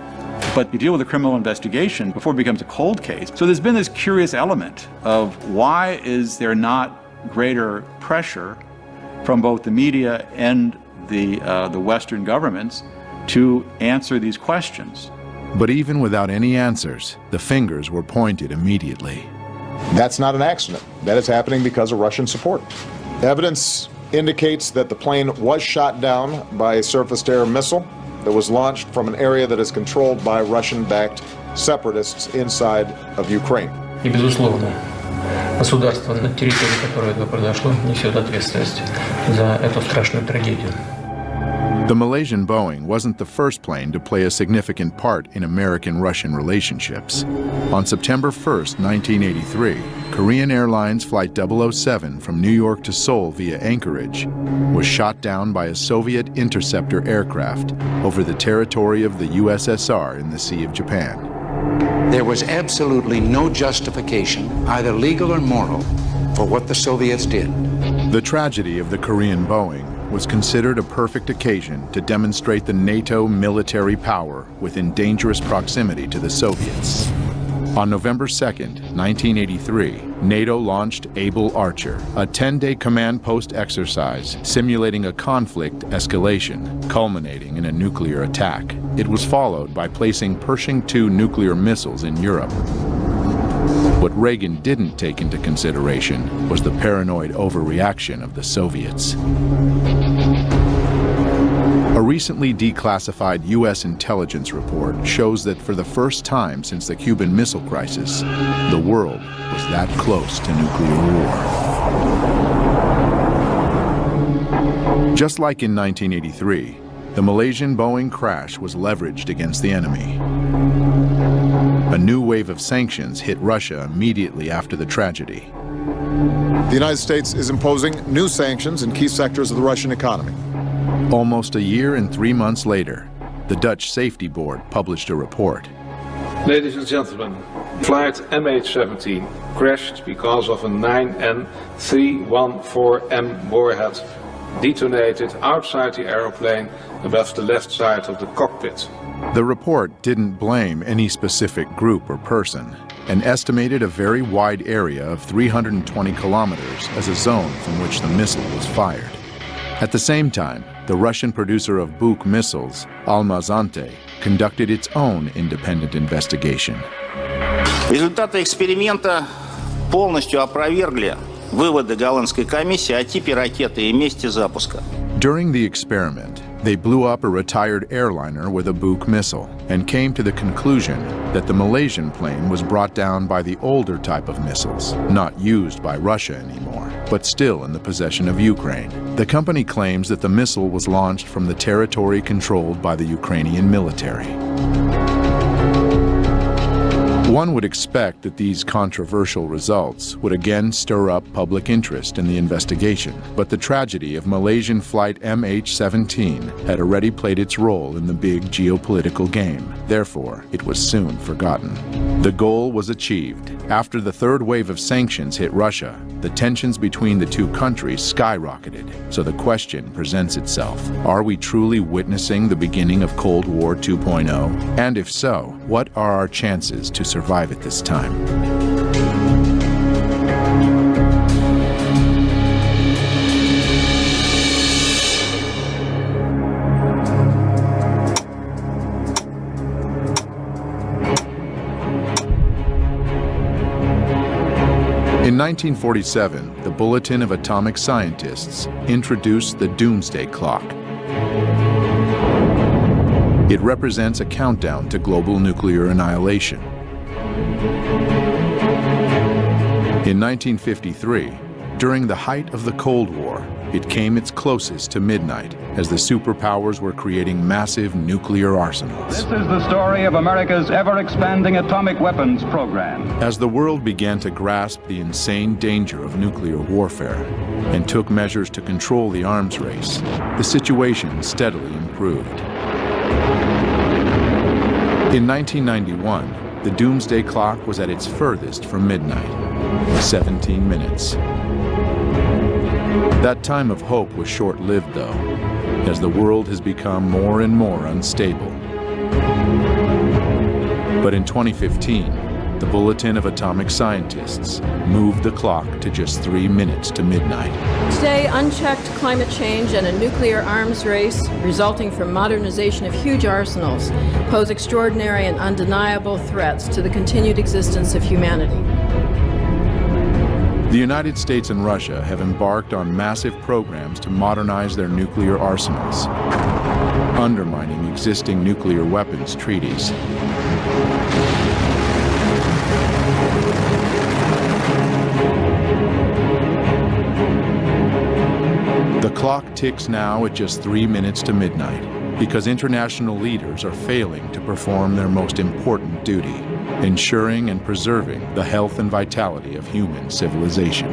S7: But you deal with a criminal investigation before it becomes a cold case. So there's been this curious element of why is there not greater pressure from both the media and the Western governments to answer these questions.
S12: But even without any answers, the fingers were pointed immediately.
S14: That's not an accident. That is happening because of Russian support. Evidence indicates that the plane was shot down by a surface-to-air missile that was launched from an area that is controlled by Russian-backed separatists inside of Ukraine.
S27: И, безусловно, государство, на территории которого это произошло, несет ответственность за эту страшную трагедию.
S12: The Malaysian Boeing wasn't the first plane to play a significant part in American-Russian relationships. On September 1st, 1983, Korean Airlines Flight 007 from New York to Seoul via Anchorage was shot down by a Soviet interceptor aircraft over the territory of the USSR in the Sea of Japan.
S15: There was absolutely no justification, either legal or moral, for what the Soviets did.
S12: The tragedy of the Korean Boeing was considered a perfect occasion to demonstrate the NATO military power within dangerous proximity to the Soviets. On November 2nd, 1983, NATO launched Able Archer, a 10-day command post exercise simulating a conflict escalation, culminating in a nuclear attack. It was followed by placing Pershing II nuclear missiles in Europe. What Reagan didn't take into consideration was the paranoid overreaction of the Soviets. A recently declassified U.S. intelligence report shows that for the first time since the Cuban Missile Crisis, the world was that close to nuclear war. Just like in 1983, the Malaysian Boeing crash was leveraged against the enemy. A new wave of sanctions hit Russia immediately after the tragedy.
S14: The United States is imposing new sanctions in key sectors of the Russian economy.
S12: Almost a year and 3 months later, the Dutch Safety Board published a report.
S16: Ladies and gentlemen, flight MH17 crashed because of a 9N314M warhead detonated outside the aeroplane above the left side of the cockpit.
S12: The report didn't blame any specific group or person and estimated a very wide area of 320 kilometers as a zone from which the missile was fired. At the same time, the Russian producer of Buk missiles, Almaz-Antey, conducted its own independent investigation.
S17: Результаты эксперимента полностью опровергли выводы голландской комиссии о типе ракеты и месте запуска.
S12: During the experiment, they blew up a retired airliner with a Buk missile and came to the conclusion that the Malaysian plane was brought down by the older type of missiles, not used by Russia anymore, but still in the possession of Ukraine. The company claims that the missile was launched from the territory controlled by the Ukrainian military. One would expect that these controversial results would again stir up public interest in the investigation, but the tragedy of Malaysian flight MH17 had already played its role in the big geopolitical game. Therefore, it was soon forgotten. The goal was achieved. After the third wave of sanctions hit Russia, the tensions between the two countries skyrocketed. So the question presents itself: are we truly witnessing the beginning of Cold War 2.0? And if so, what are our chances to survive at this time? In 1947, the Bulletin of Atomic Scientists introduced the Doomsday Clock. It represents a countdown to global nuclear annihilation. In 1953, during the height of the Cold War, it came its closest to midnight as the superpowers were creating massive nuclear arsenals.
S1: This is the story of America's ever-expanding atomic weapons program.
S12: As the world began to grasp the insane danger of nuclear warfare and took measures to control the arms race, the situation steadily improved. In 1991, the Doomsday Clock was at its furthest from midnight, 17 minutes. That time of hope was short-lived, though, as the world has become more and more unstable. But in 2015, the Bulletin of Atomic Scientists moved the clock to just 3 minutes to midnight.
S2: Today, unchecked climate change and a nuclear arms race resulting from modernization of huge arsenals pose extraordinary and undeniable threats to the continued existence of humanity.
S12: The United States and Russia have embarked on massive programs to modernize their nuclear arsenals, undermining existing nuclear weapons treaties. The clock ticks now at just 3 minutes to midnight because international leaders are failing to perform their most important duty, ensuring and preserving the health and vitality of human civilization.